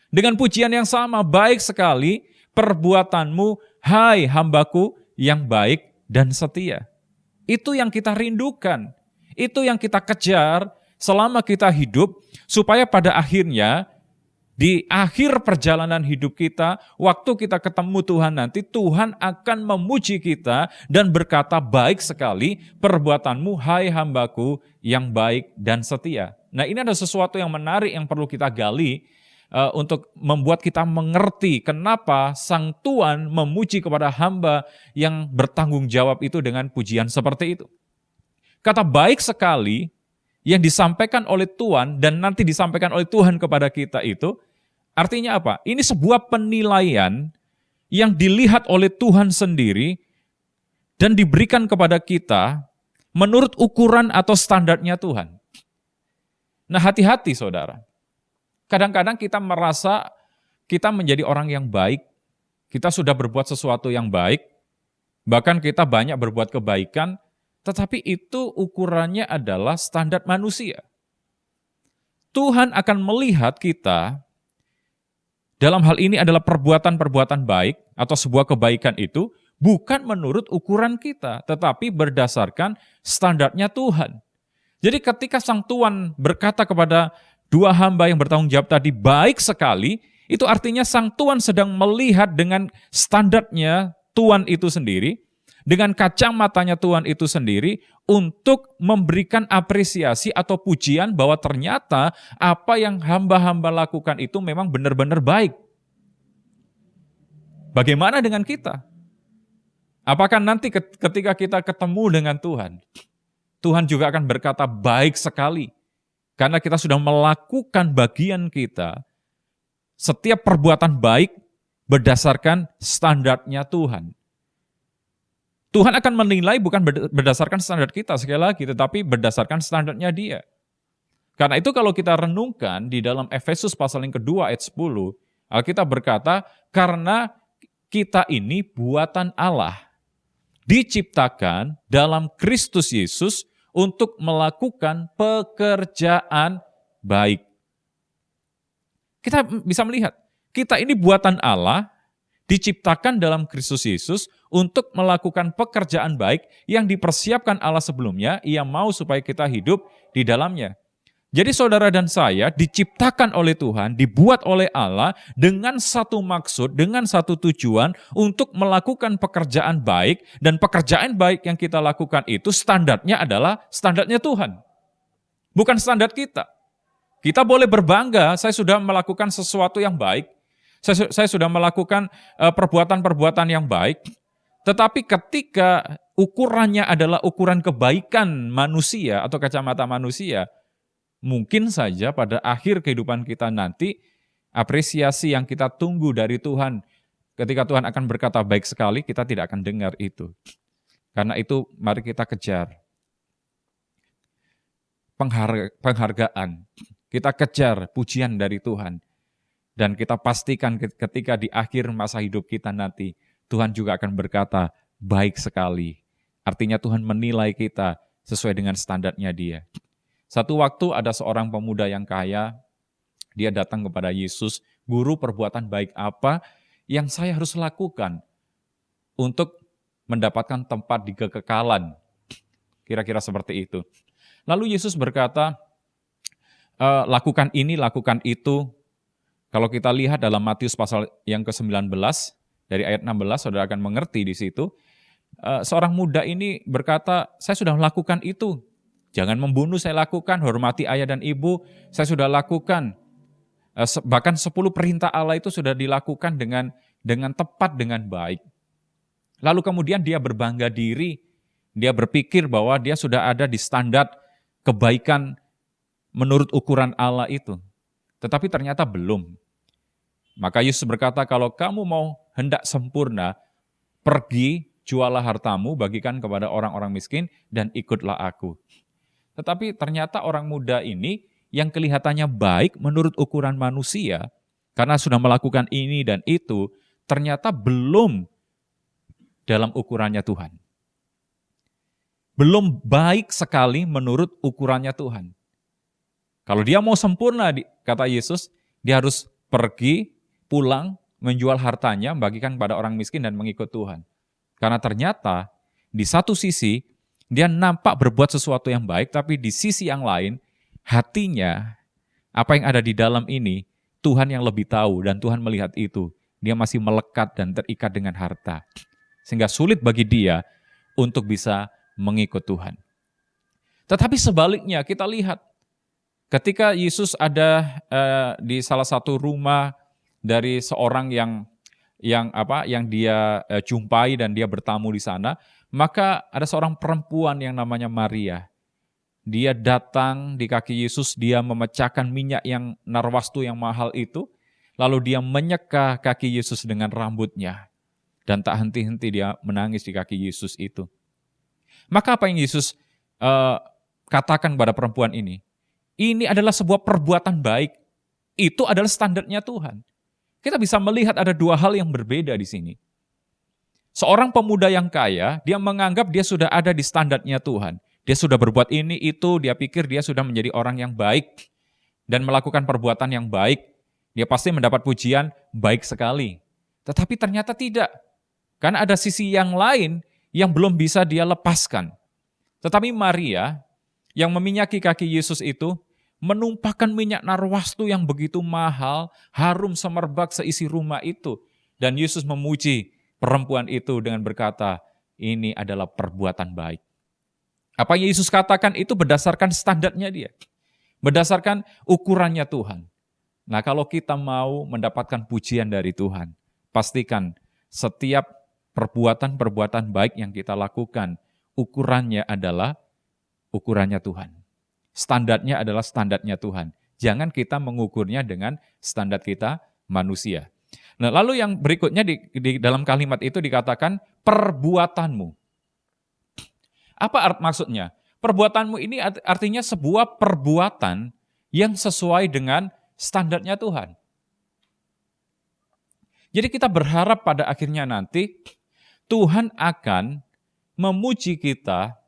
Dengan pujian yang sama, baik sekali perbuatanmu, hai hambaku yang baik dan setia. Itu yang kita rindukan. Itu yang kita kejar selama kita hidup, supaya pada akhirnya di akhir perjalanan hidup kita, waktu kita ketemu Tuhan nanti, Tuhan akan memuji kita dan berkata, baik sekali perbuatanmu, hai hambaku yang baik dan setia. Nah, ini ada sesuatu yang menarik yang perlu kita gali untuk membuat kita mengerti kenapa sang tuan memuji kepada hamba yang bertanggung jawab itu dengan pujian seperti itu. Kata baik sekali yang disampaikan oleh Tuhan dan nanti disampaikan oleh Tuhan kepada kita itu, artinya apa? Ini sebuah penilaian yang dilihat oleh Tuhan sendiri dan diberikan kepada kita menurut ukuran atau standarnya Tuhan. Nah, hati-hati saudara. Kadang-kadang kita merasa kita menjadi orang yang baik, kita sudah berbuat sesuatu yang baik, bahkan kita banyak berbuat kebaikan, tetapi itu ukurannya adalah standar manusia. Tuhan akan melihat kita, dalam hal ini adalah perbuatan-perbuatan baik atau sebuah kebaikan itu, bukan menurut ukuran kita, tetapi berdasarkan standarnya Tuhan. Jadi ketika sang tuan berkata kepada dua hamba yang bertanggung jawab tadi baik sekali, itu artinya sang tuan sedang melihat dengan standarnya tuan itu sendiri, dengan kacamatanya tuan itu sendiri, untuk memberikan apresiasi atau pujian bahwa ternyata apa yang hamba-hamba lakukan itu memang benar-benar baik. Bagaimana dengan kita? Apakah nanti ketika kita ketemu dengan Tuhan, Tuhan juga akan berkata baik sekali, karena kita sudah melakukan bagian kita, setiap perbuatan baik berdasarkan standarnya Tuhan. Tuhan akan menilai bukan berdasarkan standar kita sekali lagi, tetapi berdasarkan standarnya Dia. Karena itu kalau kita renungkan di dalam Efesus pasal yang kedua ayat 10, Alkitab berkata, karena kita ini buatan Allah, diciptakan dalam Kristus Yesus untuk melakukan pekerjaan baik. Kita bisa melihat, kita ini buatan Allah, diciptakan dalam Kristus Yesus untuk melakukan pekerjaan baik yang dipersiapkan Allah sebelumnya, Ia mau supaya kita hidup di dalamnya. Jadi saudara dan saya diciptakan oleh Tuhan, dibuat oleh Allah dengan satu maksud, dengan satu tujuan untuk melakukan pekerjaan baik, dan pekerjaan baik yang kita lakukan itu standarnya adalah standarnya Tuhan. Bukan standar kita. Kita boleh berbangga, saya sudah melakukan sesuatu yang baik, saya sudah melakukan perbuatan-perbuatan yang baik, tetapi ketika ukurannya adalah ukuran kebaikan manusia atau kacamata manusia, mungkin saja pada akhir kehidupan kita nanti, apresiasi yang kita tunggu dari Tuhan, ketika Tuhan akan berkata baik sekali, kita tidak akan dengar itu. Karena itu mari kita kejar penghargaan, kita kejar pujian dari Tuhan. Dan kita pastikan ketika di akhir masa hidup kita nanti, Tuhan juga akan berkata baik sekali. Artinya Tuhan menilai kita sesuai dengan standarnya Dia. Satu waktu ada seorang pemuda yang kaya, dia datang kepada Yesus, "Guru, perbuatan baik apa yang saya harus lakukan untuk mendapatkan tempat di kekekalan?" Kira-kira seperti itu. Lalu Yesus berkata, lakukan ini, lakukan itu. Kalau kita lihat dalam Matius pasal yang ke-19, dari ayat 16, saudara akan mengerti di situ. Seorang muda ini berkata, saya sudah melakukan itu. Jangan membunuh saya lakukan, hormati ayah dan ibu, saya sudah lakukan. Bahkan 10 perintah Allah itu sudah dilakukan dengan tepat, dengan baik. Lalu kemudian dia berbangga diri, dia berpikir bahwa dia sudah ada di standar kebaikan menurut ukuran Allah itu. Tetapi ternyata belum. Maka Yesus berkata, kalau kamu mau hendak sempurna, pergi, jualah hartamu, bagikan kepada orang-orang miskin, dan ikutlah aku. Tetapi ternyata orang muda ini yang kelihatannya baik menurut ukuran manusia, karena sudah melakukan ini dan itu, ternyata belum dalam ukurannya Tuhan. Belum baik sekali menurut ukurannya Tuhan. Kalau dia mau sempurna, kata Yesus, dia harus pergi, pulang, menjual hartanya, bagikan kepada orang miskin dan mengikut Tuhan. Karena ternyata di satu sisi, dia nampak berbuat sesuatu yang baik, tapi di sisi yang lain, hatinya, apa yang ada di dalam ini, Tuhan yang lebih tahu, dan Tuhan melihat itu. Dia masih melekat dan terikat dengan harta. Sehingga sulit bagi dia untuk bisa mengikut Tuhan. Tetapi sebaliknya, kita lihat, ketika Yesus ada di salah satu rumah dari seorang yang dia jumpai dan dia bertamu di sana, maka ada seorang perempuan yang namanya Maria. Dia datang di kaki Yesus, dia memecahkan minyak yang narwastu yang mahal itu, lalu dia menyeka kaki Yesus dengan rambutnya. Dan tak henti-henti dia menangis di kaki Yesus itu. Maka apa yang Yesus katakan kepada perempuan ini? Ini adalah sebuah perbuatan baik. Itu adalah standarnya Tuhan. Kita bisa melihat ada dua hal yang berbeda di sini. Seorang pemuda yang kaya, dia menganggap dia sudah ada di standarnya Tuhan. Dia sudah berbuat ini, itu, dia pikir dia sudah menjadi orang yang baik dan melakukan perbuatan yang baik. Dia pasti mendapat pujian, baik sekali. Tetapi ternyata tidak. Karena ada sisi yang lain yang belum bisa dia lepaskan. Tetapi Maria yang meminyaki kaki Yesus itu, menumpahkan minyak narwastu yang begitu mahal, harum semerbak seisi rumah itu. Dan Yesus memuji perempuan itu dengan berkata, ini adalah perbuatan baik. Apa yang Yesus katakan itu berdasarkan standarnya dia. Berdasarkan ukurannya Tuhan. Nah, kalau kita mau mendapatkan pujian dari Tuhan, pastikan setiap perbuatan-perbuatan baik yang kita lakukan, ukurannya adalah ukurannya Tuhan. Standarnya adalah standarnya Tuhan. Jangan kita mengukurnya dengan standar kita manusia. Nah, lalu yang berikutnya di dalam kalimat itu dikatakan perbuatanmu. Apa maksudnya? Perbuatanmu ini artinya sebuah perbuatan yang sesuai dengan standarnya Tuhan. Jadi kita berharap pada akhirnya nanti Tuhan akan memuji kita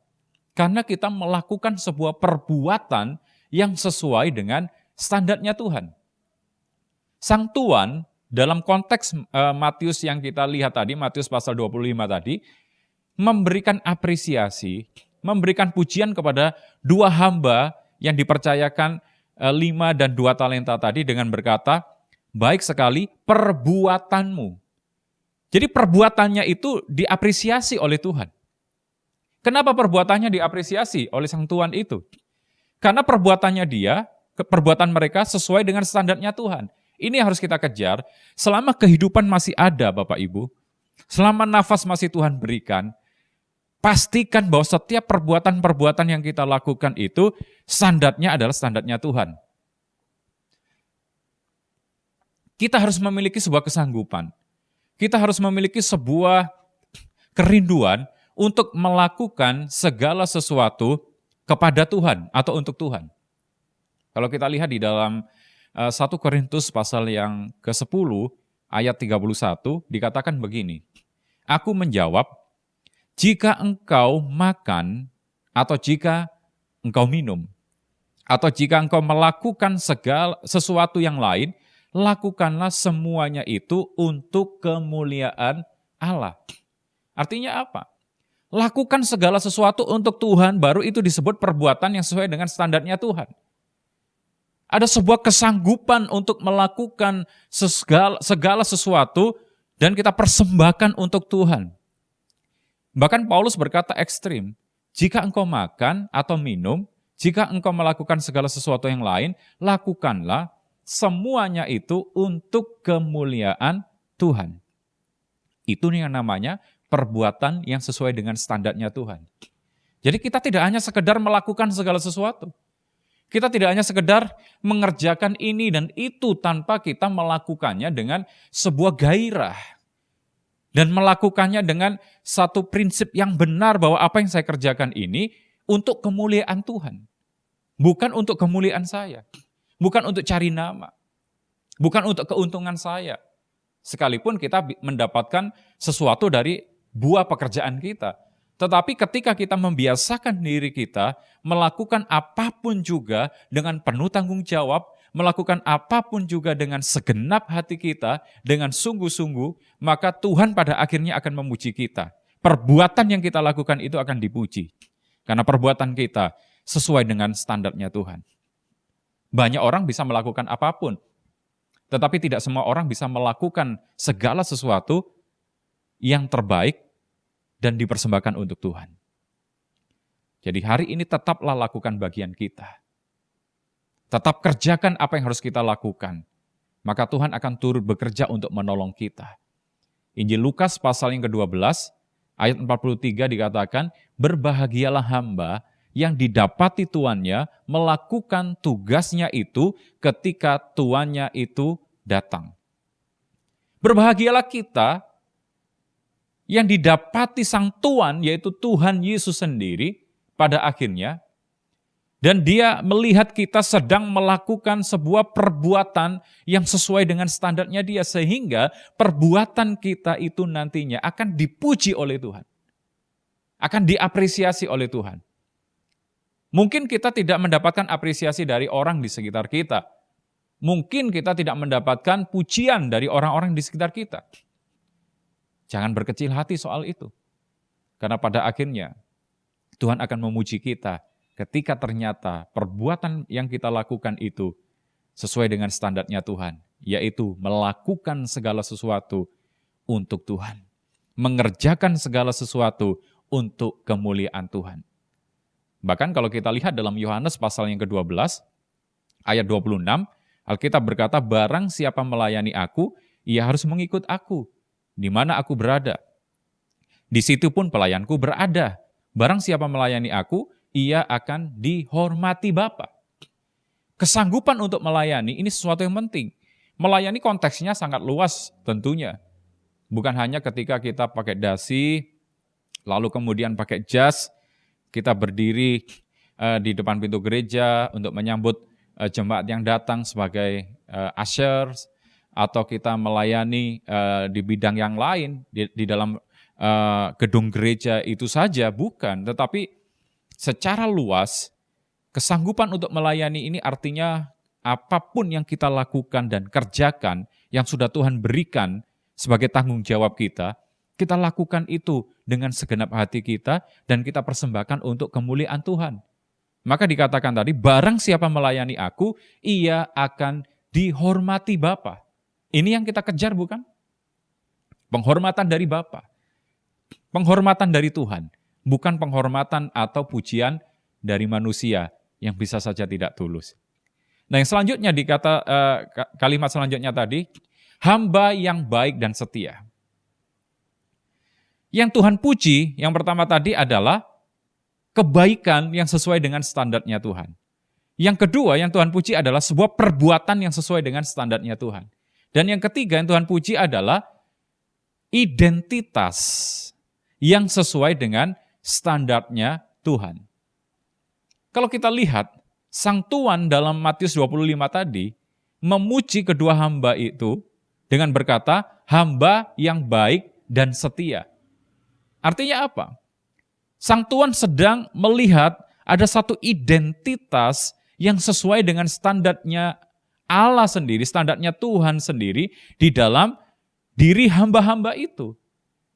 karena kita melakukan sebuah perbuatan yang sesuai dengan standarnya Tuhan. Sang Tuhan dalam konteks Matius yang kita lihat tadi, Matius pasal 25 tadi, memberikan apresiasi, memberikan pujian kepada dua hamba yang dipercayakan 5 dan 2 talenta tadi dengan berkata, baik sekali perbuatanmu. Jadi perbuatannya itu diapresiasi oleh Tuhan. Kenapa perbuatannya diapresiasi oleh sang Tuhan itu? Karena perbuatannya perbuatan mereka sesuai dengan standarnya Tuhan. Ini yang harus kita kejar. Selama kehidupan masih ada Bapak Ibu, selama nafas masih Tuhan berikan, pastikan bahwa setiap perbuatan-perbuatan yang kita lakukan itu standarnya adalah standarnya Tuhan. Kita harus memiliki sebuah kesanggupan. Kita harus memiliki sebuah kerinduan untuk melakukan segala sesuatu kepada Tuhan atau untuk Tuhan. Kalau kita lihat di dalam 1 Korintus pasal yang ke-10 ayat 31 dikatakan begini. Aku menjawab, jika engkau makan atau jika engkau minum atau jika engkau melakukan segala sesuatu yang lain, lakukanlah semuanya itu untuk kemuliaan Allah. Artinya apa? Lakukan segala sesuatu untuk Tuhan, baru itu disebut perbuatan yang sesuai dengan standarnya Tuhan. Ada sebuah kesanggupan untuk melakukan segala sesuatu dan kita persembahkan untuk Tuhan. Bahkan Paulus berkata ekstrim, jika engkau makan atau minum, jika engkau melakukan segala sesuatu yang lain, lakukanlah semuanya itu untuk kemuliaan Tuhan. Itu yang namanya perbuatan yang sesuai dengan standarnya Tuhan. Jadi kita tidak hanya sekedar melakukan segala sesuatu. Kita tidak hanya sekedar mengerjakan ini dan itu tanpa kita melakukannya dengan sebuah gairah. Dan melakukannya dengan satu prinsip yang benar bahwa apa yang saya kerjakan ini untuk kemuliaan Tuhan. Bukan untuk kemuliaan saya. Bukan untuk cari nama. Bukan untuk keuntungan saya. Sekalipun kita mendapatkan sesuatu dari buah pekerjaan kita. Tetapi ketika kita membiasakan diri kita melakukan apapun juga dengan penuh tanggung jawab, melakukan apapun juga dengan segenap hati kita, dengan sungguh-sungguh, maka Tuhan pada akhirnya akan memuji kita. Perbuatan yang kita lakukan itu akan dipuji. Karena perbuatan kita sesuai dengan standarnya Tuhan. Banyak orang bisa melakukan apapun, tetapi tidak semua orang bisa melakukan segala sesuatu yang terbaik dan dipersembahkan untuk Tuhan. Jadi hari ini tetaplah lakukan bagian kita. Tetap kerjakan apa yang harus kita lakukan. Maka Tuhan akan turut bekerja untuk menolong kita. Injil Lukas pasal yang ke-12 ayat 43 dikatakan, berbahagialah hamba yang didapati tuannya melakukan tugasnya itu ketika tuannya itu datang. Berbahagialah kita yang didapati sang tuan, yaitu Tuhan Yesus sendiri pada akhirnya, dan dia melihat kita sedang melakukan sebuah perbuatan yang sesuai dengan standarnya dia, sehingga perbuatan kita itu nantinya akan dipuji oleh Tuhan. Akan diapresiasi oleh Tuhan. Mungkin kita tidak mendapatkan apresiasi dari orang di sekitar kita. Mungkin kita tidak mendapatkan pujian dari orang-orang di sekitar kita. Jangan berkecil hati soal itu. Karena pada akhirnya Tuhan akan memuji kita ketika ternyata perbuatan yang kita lakukan itu sesuai dengan standarnya Tuhan, yaitu melakukan segala sesuatu untuk Tuhan, mengerjakan segala sesuatu untuk kemuliaan Tuhan. Bahkan kalau kita lihat dalam Yohanes pasal yang ke-12, ayat 26, Alkitab berkata, barang siapa melayani aku, ia harus mengikut aku, di mana aku berada. Di situ pun pelayanku berada. Barang siapa melayani aku, ia akan dihormati Bapa. Kesanggupan untuk melayani ini sesuatu yang penting. Melayani konteksnya sangat luas tentunya. Bukan hanya ketika kita pakai dasi, lalu kemudian pakai jas, kita berdiri di depan pintu gereja untuk menyambut jemaat yang datang sebagai ushers, atau kita melayani di bidang yang lain, di dalam gedung gereja itu saja, bukan. Tetapi secara luas, kesanggupan untuk melayani ini artinya apapun yang kita lakukan dan kerjakan yang sudah Tuhan berikan sebagai tanggung jawab kita lakukan itu dengan segenap hati kita dan kita persembahkan untuk kemuliaan Tuhan. Maka dikatakan tadi, barang siapa melayani aku, ia akan dihormati Bapa. Ini yang kita kejar, bukan? Penghormatan dari Bapa. Penghormatan dari Tuhan. Bukan penghormatan atau pujian dari manusia yang bisa saja tidak tulus. Nah, yang selanjutnya kalimat selanjutnya tadi, hamba yang baik dan setia. Yang Tuhan puji, yang pertama tadi adalah kebaikan yang sesuai dengan standarnya Tuhan. Yang kedua yang Tuhan puji adalah sebuah perbuatan yang sesuai dengan standarnya Tuhan. Dan yang ketiga yang Tuhan puji adalah identitas yang sesuai dengan standarnya Tuhan. Kalau kita lihat, Sang Tuan dalam Matius 25 tadi memuji kedua hamba itu dengan berkata, hamba yang baik dan setia. Artinya apa? Sang Tuan sedang melihat ada satu identitas yang sesuai dengan standarnya Allah sendiri, standarnya Tuhan sendiri di dalam diri hamba-hamba itu.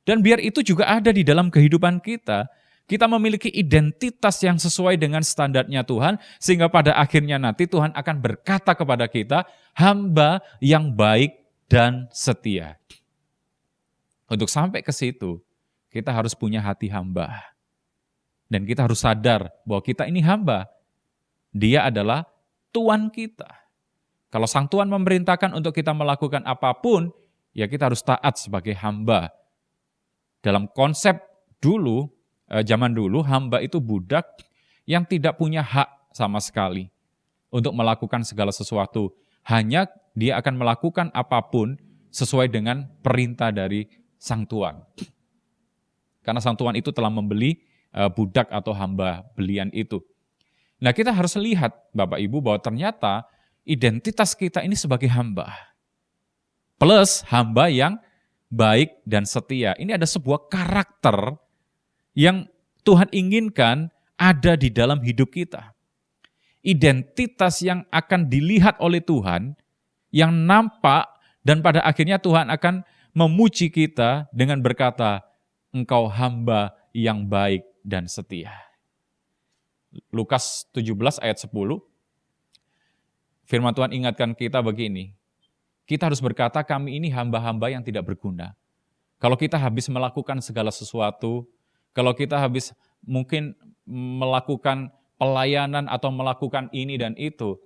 Dan biar itu juga ada di dalam kehidupan kita, kita memiliki identitas yang sesuai dengan standarnya Tuhan, sehingga pada akhirnya nanti Tuhan akan berkata kepada kita, hamba yang baik dan setia. Untuk sampai ke situ, kita harus punya hati hamba. Dan kita harus sadar bahwa kita ini hamba. Dia adalah Tuan kita. Kalau Sang Tuan memerintahkan untuk kita melakukan apapun, ya kita harus taat sebagai hamba. Dalam konsep dulu, zaman dulu, hamba itu budak yang tidak punya hak sama sekali untuk melakukan segala sesuatu. Hanya dia akan melakukan apapun sesuai dengan perintah dari Sang Tuan. Karena Sang Tuan itu telah membeli budak atau hamba belian itu. Nah, kita harus lihat Bapak Ibu bahwa ternyata identitas kita ini sebagai hamba. Plus hamba yang baik dan setia. Ini ada sebuah karakter yang Tuhan inginkan ada di dalam hidup kita. Identitas yang akan dilihat oleh Tuhan, yang nampak, dan pada akhirnya Tuhan akan memuji kita dengan berkata, engkau hamba yang baik dan setia. Lukas 17 ayat 10, firman Tuhan ingatkan kita begini, kita harus berkata kami ini hamba-hamba yang tidak berguna. Kalau kita habis melakukan segala sesuatu, kalau kita habis mungkin melakukan pelayanan atau melakukan ini dan itu,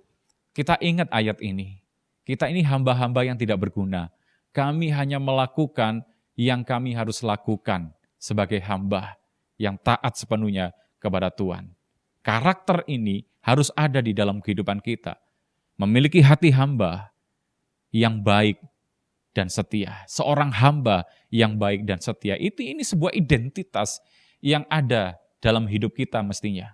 kita ingat ayat ini. Kita ini hamba-hamba yang tidak berguna. Kami hanya melakukan yang kami harus lakukan sebagai hamba yang taat sepenuhnya kepada Tuhan. Karakter ini harus ada di dalam kehidupan kita. Memiliki hati hamba yang baik dan setia. Seorang hamba yang baik dan setia. Ini sebuah identitas yang ada dalam hidup kita mestinya.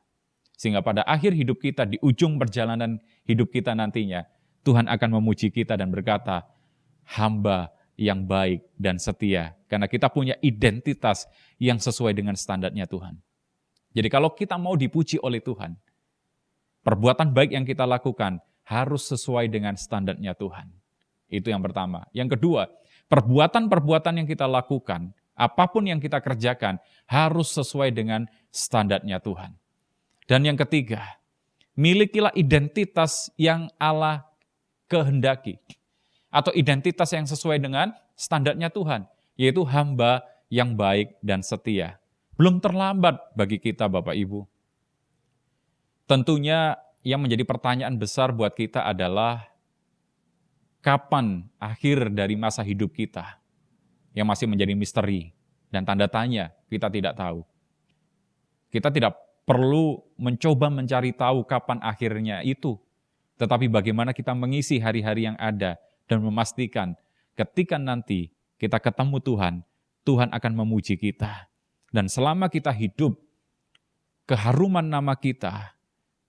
Sehingga pada akhir hidup kita, di ujung perjalanan hidup kita nantinya, Tuhan akan memuji kita dan berkata, hamba yang baik dan setia. Karena kita punya identitas yang sesuai dengan standarnya Tuhan. Jadi kalau kita mau dipuji oleh Tuhan, perbuatan baik yang kita lakukan harus sesuai dengan standarnya Tuhan. Itu yang pertama. Yang kedua, perbuatan-perbuatan yang kita lakukan, apapun yang kita kerjakan, harus sesuai dengan standarnya Tuhan. Dan yang ketiga, milikilah identitas yang Allah kehendaki. Atau identitas yang sesuai dengan standarnya Tuhan, yaitu hamba yang baik dan setia. Belum terlambat bagi kita Bapak Ibu. Tentunya yang menjadi pertanyaan besar buat kita adalah kapan akhir dari masa hidup kita yang masih menjadi misteri dan tanda tanya, kita tidak tahu. Kita tidak perlu mencoba mencari tahu kapan akhirnya itu, tetapi bagaimana kita mengisi hari-hari yang ada dan memastikan ketika nanti kita ketemu Tuhan, Tuhan akan memuji kita. Dan selama kita hidup, keharuman nama kita,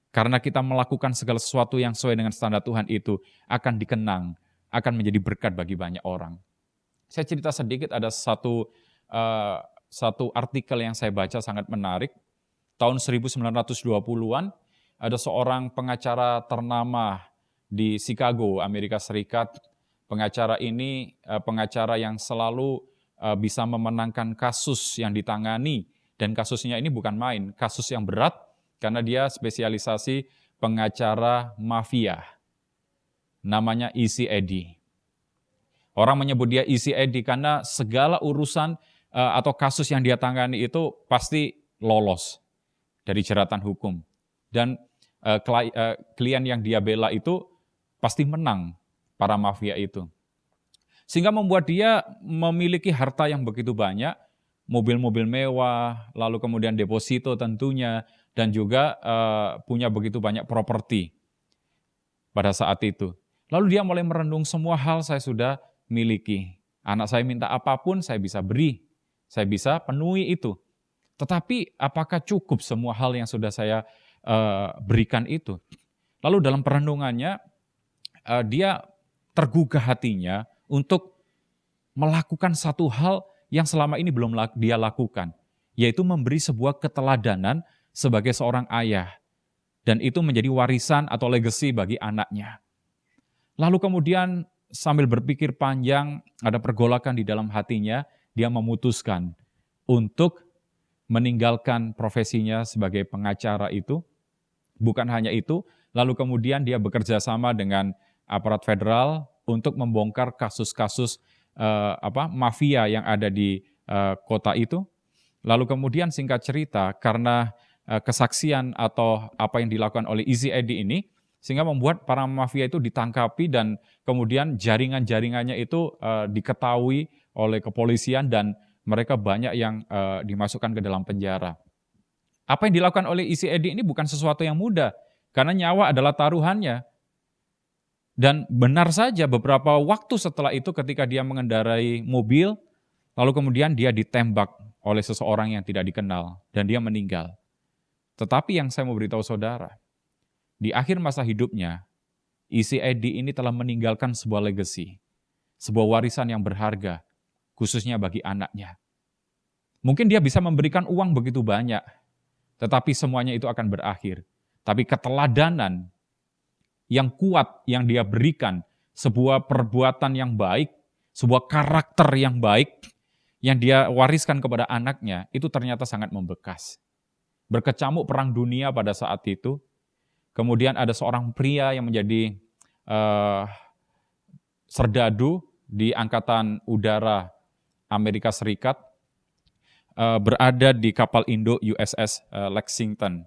karena kita melakukan segala sesuatu yang sesuai dengan standar Tuhan itu, akan dikenang, akan menjadi berkat bagi banyak orang. Saya cerita sedikit, ada satu artikel yang saya baca sangat menarik. Tahun 1920-an, ada seorang pengacara ternama di Chicago, Amerika Serikat. Pengacara ini pengacara yang selalu bisa memenangkan kasus yang ditangani. Dan kasusnya ini bukan main, kasus yang berat, karena dia spesialisasi pengacara mafia. Namanya E.C. Eddy. Orang menyebut dia E.C. Eddy karena segala urusan atau kasus yang dia tangani itu pasti lolos dari jeratan hukum. Dan klien yang dia bela itu pasti menang, para mafia itu. Sehingga membuat dia memiliki harta yang begitu banyak, mobil-mobil mewah, lalu kemudian deposito tentunya, dan juga punya begitu banyak properti pada saat itu. Lalu dia mulai merenung, semua hal saya sudah miliki. Anak saya minta apapun, saya bisa beri, saya bisa penuhi itu. Tetapi apakah cukup semua hal yang sudah saya berikan itu? Lalu dalam perenungannya, dia tergugah hatinya untuk melakukan satu hal yang selama ini belum dia lakukan, yaitu memberi sebuah keteladanan sebagai seorang ayah. Dan itu menjadi warisan atau legacy bagi anaknya. Lalu kemudian sambil berpikir panjang, ada pergolakan di dalam hatinya, dia memutuskan untuk meninggalkan profesinya sebagai pengacara itu. Bukan hanya itu, lalu kemudian dia bekerja sama dengan aparat federal untuk membongkar kasus-kasus mafia yang ada di kota itu. Lalu kemudian singkat cerita, karena kesaksian atau apa yang dilakukan oleh E.C. Eddy ini, sehingga membuat para mafia itu ditangkapi dan kemudian jaringan-jaringannya itu diketahui oleh kepolisian dan mereka banyak yang dimasukkan ke dalam penjara. Apa yang dilakukan oleh E.C. Eddy ini bukan sesuatu yang mudah, karena nyawa adalah taruhannya. Dan benar saja beberapa waktu setelah itu ketika dia mengendarai mobil, lalu kemudian dia ditembak oleh seseorang yang tidak dikenal dan dia meninggal. Tetapi yang saya mau beritahu saudara, di akhir masa hidupnya, E.C. Eddy ini telah meninggalkan sebuah legacy, sebuah warisan yang berharga, khususnya bagi anaknya. Mungkin dia bisa memberikan uang begitu banyak, tetapi semuanya itu akan berakhir. Tapi keteladanan yang kuat yang dia berikan, sebuah perbuatan yang baik, sebuah karakter yang baik, yang dia wariskan kepada anaknya, itu ternyata sangat membekas. Berkecamuk perang dunia pada saat itu, kemudian ada seorang pria yang menjadi serdadu di Angkatan Udara Amerika Serikat, berada di kapal induk USS Lexington.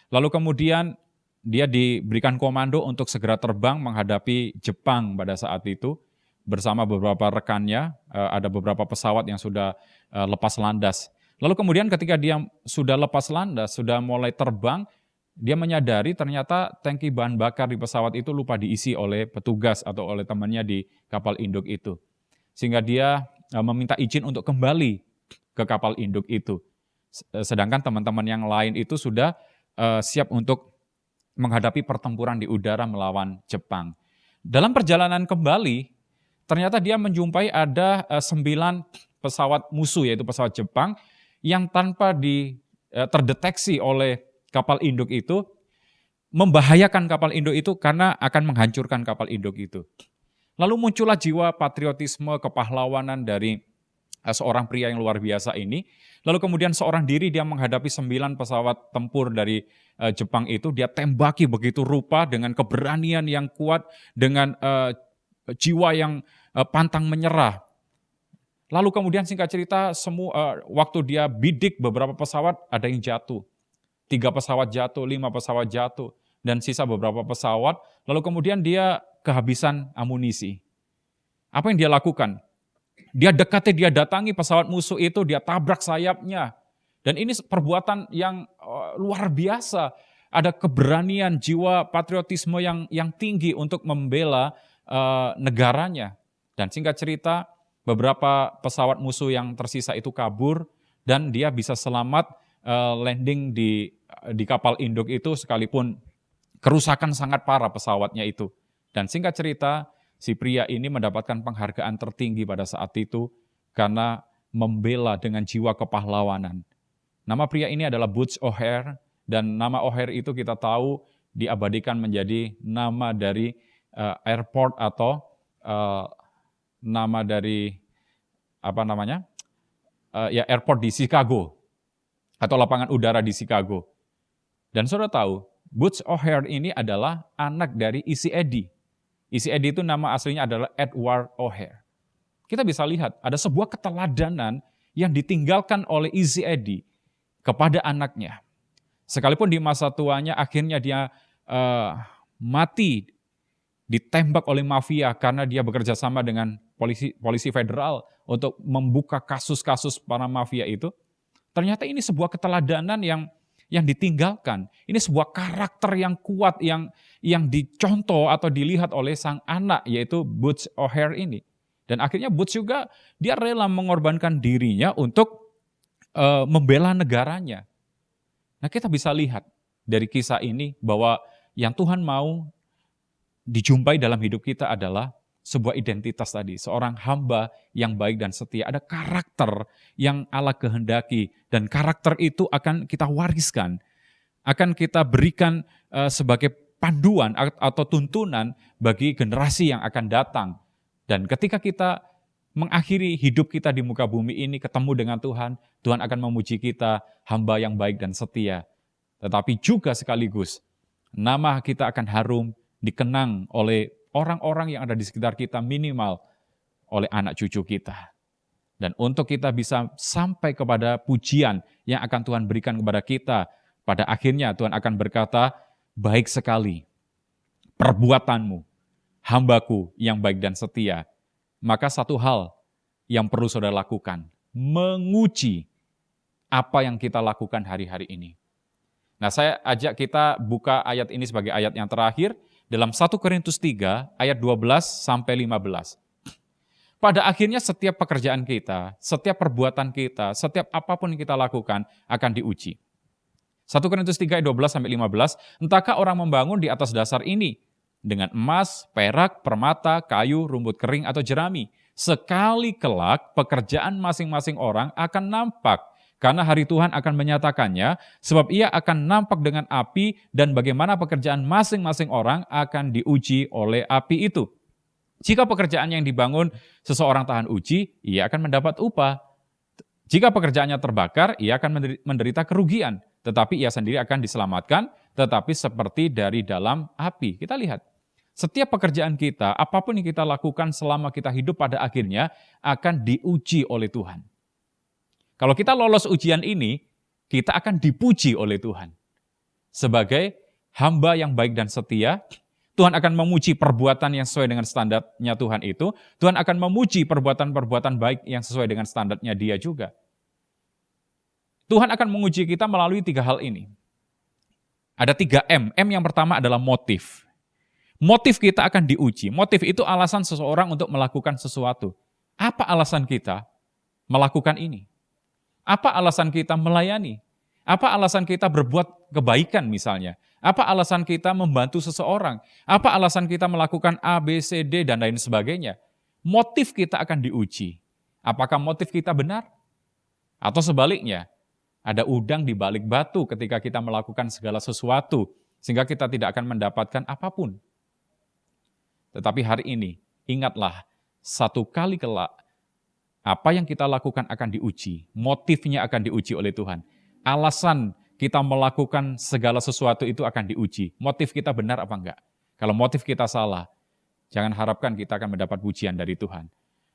Lalu kemudian dia diberikan komando untuk segera terbang menghadapi Jepang pada saat itu, bersama beberapa rekannya, ada beberapa pesawat yang sudah lepas landas. Lalu kemudian ketika dia sudah lepas landas, sudah mulai terbang, dia menyadari ternyata tangki bahan bakar di pesawat itu lupa diisi oleh petugas atau oleh temannya di kapal induk itu. Sehingga dia meminta izin untuk kembali ke kapal induk itu. Sedangkan teman-teman yang lain itu sudah siap untuk menghadapi pertempuran di udara melawan Jepang. Dalam perjalanan kembali, ternyata dia menjumpai ada 9 pesawat musuh, yaitu pesawat Jepang, yang tanpa terdeteksi oleh kapal induk itu, membahayakan kapal induk itu karena akan menghancurkan kapal induk itu. Lalu muncullah jiwa patriotisme, kepahlawanan dari seorang pria yang luar biasa ini, Lalu kemudian seorang diri dia menghadapi 9 pesawat tempur dari Jepang itu, dia tembaki begitu rupa dengan keberanian yang kuat, dengan jiwa yang pantang menyerah. Lalu kemudian singkat cerita, waktu dia bidik beberapa pesawat, ada yang jatuh. 3 pesawat jatuh, 5 pesawat jatuh, dan sisa beberapa pesawat. Lalu kemudian dia kehabisan amunisi. Apa yang dia lakukan? Dia dekati, dia datangi pesawat musuh itu, dia tabrak sayapnya. Dan ini perbuatan yang luar biasa. Ada keberanian, jiwa patriotisme yang tinggi untuk membela negaranya. Dan singkat cerita, beberapa pesawat musuh yang tersisa itu kabur dan dia bisa selamat landing di kapal induk itu sekalipun kerusakan sangat parah pesawatnya itu. Dan singkat cerita, si pria ini mendapatkan penghargaan tertinggi pada saat itu karena membela dengan jiwa kepahlawanan. Nama pria ini adalah Butch O'Hare, dan nama O'Hare itu kita tahu diabadikan menjadi nama dari airport atau nama dari airport di Chicago atau lapangan udara di Chicago. Dan saudara tahu, Butch O'Hare ini adalah anak dari Issy Eddy. Issy Eddy itu nama aslinya adalah Edward O'Hare. Kita bisa lihat ada sebuah keteladanan yang ditinggalkan oleh Issy Eddy kepada anaknya. Sekalipun di masa tuanya akhirnya dia mati ditembak oleh mafia karena dia bekerja sama dengan polisi federal untuk membuka kasus-kasus para mafia itu. Ternyata ini sebuah keteladanan yang ditinggalkan. Ini sebuah karakter yang kuat yang dicontoh atau dilihat oleh sang anak, yaitu Butch O'Hare ini. Dan akhirnya Butch juga dia rela mengorbankan dirinya untuk membela negaranya. Nah, kita bisa lihat dari kisah ini bahwa yang Tuhan mau dijumpai dalam hidup kita adalah sebuah identitas tadi, seorang hamba yang baik dan setia. Ada karakter yang Allah kehendaki dan karakter itu akan kita wariskan, akan kita berikan sebagai panduan atau tuntunan bagi generasi yang akan datang. Dan ketika kita mengakhiri hidup kita di muka bumi ini, ketemu dengan Tuhan, Tuhan akan memuji kita, hamba yang baik dan setia. Tetapi juga sekaligus, nama kita akan harum, dikenang oleh orang-orang yang ada di sekitar kita, minimal oleh anak cucu kita. Dan untuk kita bisa sampai kepada pujian yang akan Tuhan berikan kepada kita, pada akhirnya Tuhan akan berkata, baik sekali perbuatanmu, hambaku yang baik dan setia. Maka satu hal yang perlu saudara lakukan, menguji apa yang kita lakukan hari-hari ini. Nah, saya ajak kita buka ayat ini sebagai ayat yang terakhir, dalam 1 Korintus 3 ayat 12 sampai 15. Pada akhirnya setiap pekerjaan kita, setiap perbuatan kita, setiap apapun yang kita lakukan akan diuji. 1 Korintus 3 ayat 12 sampai 15, entahkah orang membangun di atas dasar ini dengan emas, perak, permata, kayu, rumput kering atau jerami. Sekali kelak pekerjaan masing-masing orang akan nampak. Karena hari Tuhan akan menyatakannya, sebab ia akan nampak dengan api dan bagaimana pekerjaan masing-masing orang akan diuji oleh api itu. Jika pekerjaan yang dibangun seseorang tahan uji, ia akan mendapat upah. Jika pekerjaannya terbakar, ia akan menderita kerugian. Tetapi ia sendiri akan diselamatkan, tetapi seperti dari dalam api. Kita lihat, setiap pekerjaan kita, apapun yang kita lakukan selama kita hidup pada akhirnya akan diuji oleh Tuhan. Kalau kita lolos ujian ini, kita akan dipuji oleh Tuhan. Sebagai hamba yang baik dan setia, Tuhan akan memuji perbuatan yang sesuai dengan standarnya Tuhan itu. Tuhan akan memuji perbuatan-perbuatan baik yang sesuai dengan standarnya Dia juga. Tuhan akan menguji kita melalui 3 hal ini. Ada 3 M. M yang pertama adalah motif. Motif kita akan diuji. Motif itu alasan seseorang untuk melakukan sesuatu. Apa alasan kita melakukan ini? Apa alasan kita melayani? Apa alasan kita berbuat kebaikan misalnya? Apa alasan kita membantu seseorang? Apa alasan kita melakukan A, B, C, D, dan lain sebagainya? Motif kita akan diuji. Apakah motif kita benar? Atau sebaliknya, ada udang di balik batu ketika kita melakukan segala sesuatu, sehingga kita tidak akan mendapatkan apapun. Tetapi hari ini, ingatlah, satu kali kelak, Apa yang kita lakukan akan diuji, motifnya akan diuji oleh Tuhan. Alasan kita melakukan segala sesuatu itu akan diuji. Motif kita benar apa enggak? Kalau motif kita salah, jangan harapkan kita akan mendapat pujian dari Tuhan.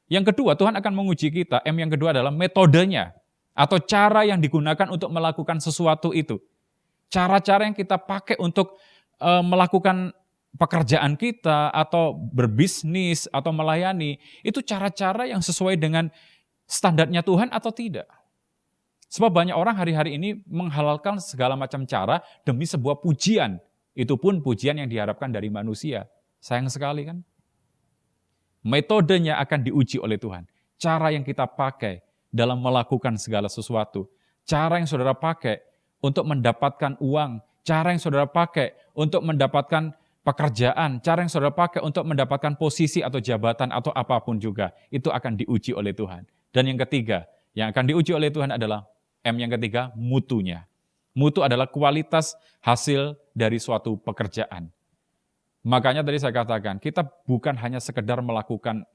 Yang kedua, Tuhan akan menguji kita. Yang kedua adalah metodenya atau cara yang digunakan untuk melakukan sesuatu itu. Cara-cara yang kita pakai untuk melakukan pekerjaan kita atau berbisnis atau melayani, itu cara-cara yang sesuai dengan standarnya Tuhan atau tidak. Sebab banyak orang hari-hari ini menghalalkan segala macam cara demi sebuah pujian. Itu pun pujian yang diharapkan dari manusia. Sayang sekali kan? Metodenya akan diuji oleh Tuhan. Cara yang kita pakai dalam melakukan segala sesuatu. Cara yang saudara pakai untuk mendapatkan uang. Cara yang saudara pakai untuk mendapatkan pekerjaan, cara yang saudara pakai untuk mendapatkan posisi atau jabatan atau apapun juga, itu akan diuji oleh Tuhan. Dan yang ketiga, yang akan diuji oleh Tuhan adalah yang ketiga, mutunya. Mutu adalah kualitas hasil dari suatu pekerjaan. Makanya tadi saya katakan, kita bukan hanya sekedar melakukan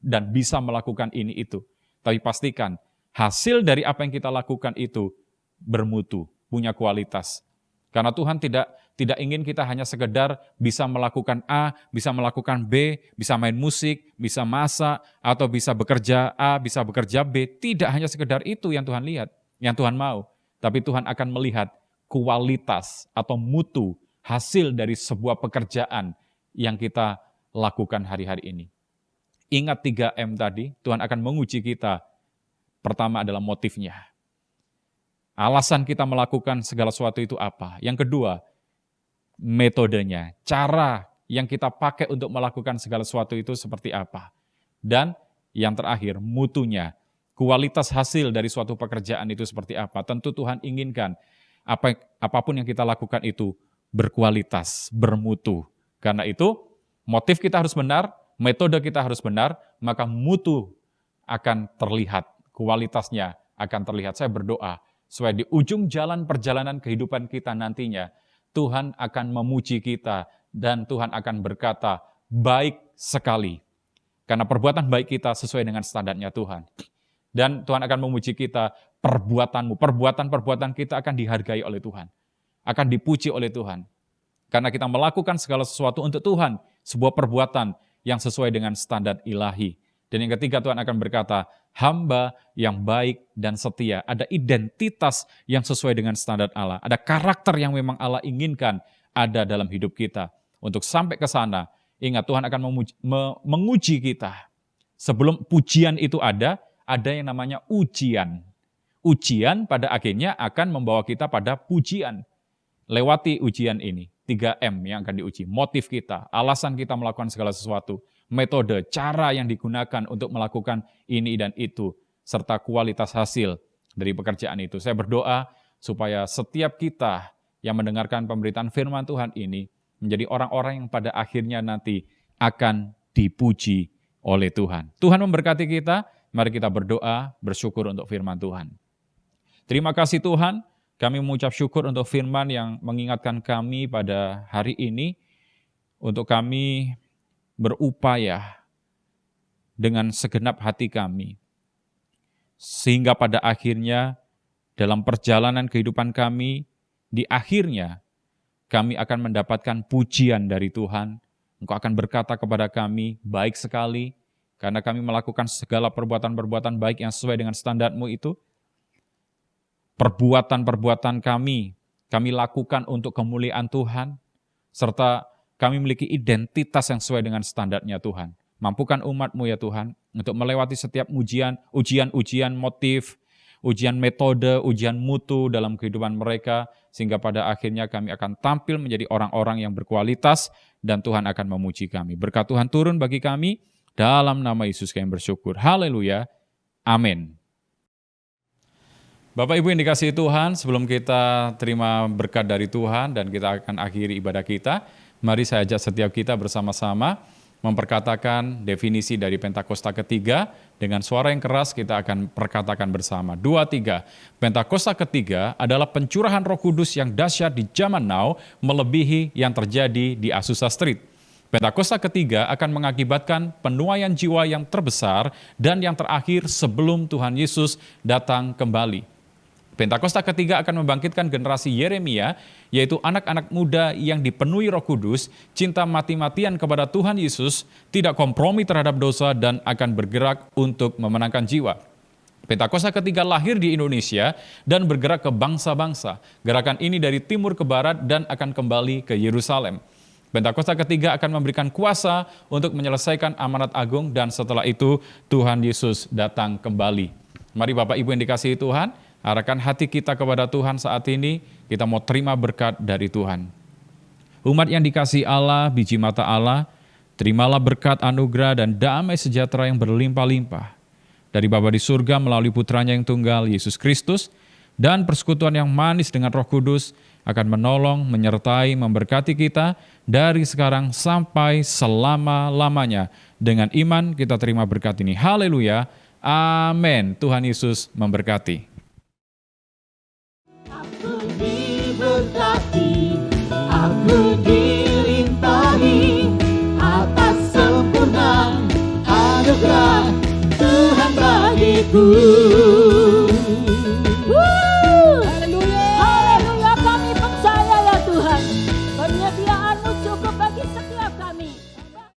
dan bisa melakukan ini itu, tapi pastikan hasil dari apa yang kita lakukan itu bermutu, punya kualitas. Karena Tuhan tidak ingin kita hanya sekedar bisa melakukan A, bisa melakukan B, bisa main musik, bisa masak, atau bisa bekerja A, bisa bekerja B. Tidak hanya sekedar itu yang Tuhan lihat, yang Tuhan mau. Tapi Tuhan akan melihat kualitas atau mutu hasil dari sebuah pekerjaan yang kita lakukan hari-hari ini. Ingat 3M tadi, Tuhan akan menguji kita. Pertama adalah motifnya. Alasan kita melakukan segala sesuatu itu apa? Yang kedua, metodenya, cara yang kita pakai untuk melakukan segala sesuatu itu seperti apa. Dan yang terakhir, mutunya, kualitas hasil dari suatu pekerjaan itu seperti apa. Tentu Tuhan inginkan apapun yang kita lakukan itu berkualitas, bermutu. Karena itu, motif kita harus benar, metode kita harus benar, maka mutu akan terlihat, kualitasnya akan terlihat. Saya berdoa, supaya di ujung jalan perjalanan kehidupan kita nantinya, Tuhan akan memuji kita dan Tuhan akan berkata, baik sekali. Karena perbuatan baik kita sesuai dengan standarnya Tuhan. Dan Tuhan akan memuji kita, perbuatanmu, perbuatan-perbuatan kita akan dihargai oleh Tuhan. Akan dipuji oleh Tuhan. Karena kita melakukan segala sesuatu untuk Tuhan, sebuah perbuatan yang sesuai dengan standar ilahi. Dan yang ketiga, Tuhan akan berkata, hamba yang baik dan setia. Ada identitas yang sesuai dengan standar Allah. Ada karakter yang memang Allah inginkan ada dalam hidup kita. Untuk sampai ke sana, ingat Tuhan akan menguji kita. Sebelum pujian itu ada yang namanya ujian. Ujian pada akhirnya akan membawa kita pada pujian. Lewati ujian ini, 3M yang akan diuji. Motif kita, alasan kita melakukan segala sesuatu. Metode, cara yang digunakan untuk melakukan ini dan itu, serta kualitas hasil dari pekerjaan itu. Saya berdoa supaya setiap kita yang mendengarkan pemberitaan firman Tuhan ini menjadi orang-orang yang pada akhirnya nanti akan dipuji oleh Tuhan. Tuhan memberkati kita, mari kita berdoa, bersyukur untuk firman Tuhan. Terima kasih Tuhan, kami mengucap syukur untuk firman yang mengingatkan kami pada hari ini, untuk kami berupaya dengan segenap hati kami, sehingga pada akhirnya dalam perjalanan kehidupan kami, di akhirnya kami akan mendapatkan pujian dari Tuhan. Engkau akan berkata kepada kami, baik sekali, karena kami melakukan segala perbuatan-perbuatan baik yang sesuai dengan standar-Mu itu. Perbuatan-perbuatan kami lakukan untuk kemuliaan Tuhan, serta kami memiliki identitas yang sesuai dengan standarnya Tuhan. Mampukan umat-Mu ya Tuhan, untuk melewati setiap ujian motif, ujian metode, ujian mutu dalam kehidupan mereka, sehingga pada akhirnya kami akan tampil menjadi orang-orang yang berkualitas, dan Tuhan akan memuji kami. Berkat Tuhan turun bagi kami, dalam nama Yesus kami bersyukur. Haleluya. Amin. Bapak Ibu yang dikasihi Tuhan, sebelum kita terima berkat dari Tuhan dan kita akan akhiri ibadah kita, mari saya ajak setiap kita bersama-sama memperkatakan definisi dari Pentakosta ketiga. Dengan suara yang keras kita akan perkatakan bersama. 2, 3. Pentakosta ketiga adalah pencurahan Roh Kudus yang dahsyat di zaman now, melebihi yang terjadi di Azusa Street. Pentakosta ketiga akan mengakibatkan penuaian jiwa yang terbesar dan yang terakhir sebelum Tuhan Yesus datang kembali. Pentakosta ketiga akan membangkitkan generasi Yeremia, yaitu anak-anak muda yang dipenuhi Roh Kudus, cinta mati-matian kepada Tuhan Yesus, tidak kompromi terhadap dosa dan akan bergerak untuk memenangkan jiwa. Pentakosta ketiga lahir di Indonesia dan bergerak ke bangsa-bangsa. Gerakan ini dari timur ke barat dan akan kembali ke Yerusalem. Pentakosta ketiga akan memberikan kuasa untuk menyelesaikan amanat agung dan setelah itu Tuhan Yesus datang kembali. Mari Bapak Ibu yang dikasihi Tuhan, arahkan hati kita kepada Tuhan saat ini, kita mau terima berkat dari Tuhan. Umat yang dikasihi Allah, biji mata Allah, terimalah berkat anugerah dan damai sejahtera yang berlimpah-limpah dari Bapa di surga melalui putranya yang tunggal, Yesus Kristus, dan persekutuan yang manis dengan Roh Kudus akan menolong, menyertai, memberkati kita dari sekarang sampai selama-lamanya. Dengan iman kita terima berkat ini. Haleluya. Amin. Tuhan Yesus memberkati. Aku diberkati, aku dilimpahi atas sempurna anugerah Tuhan bagiku.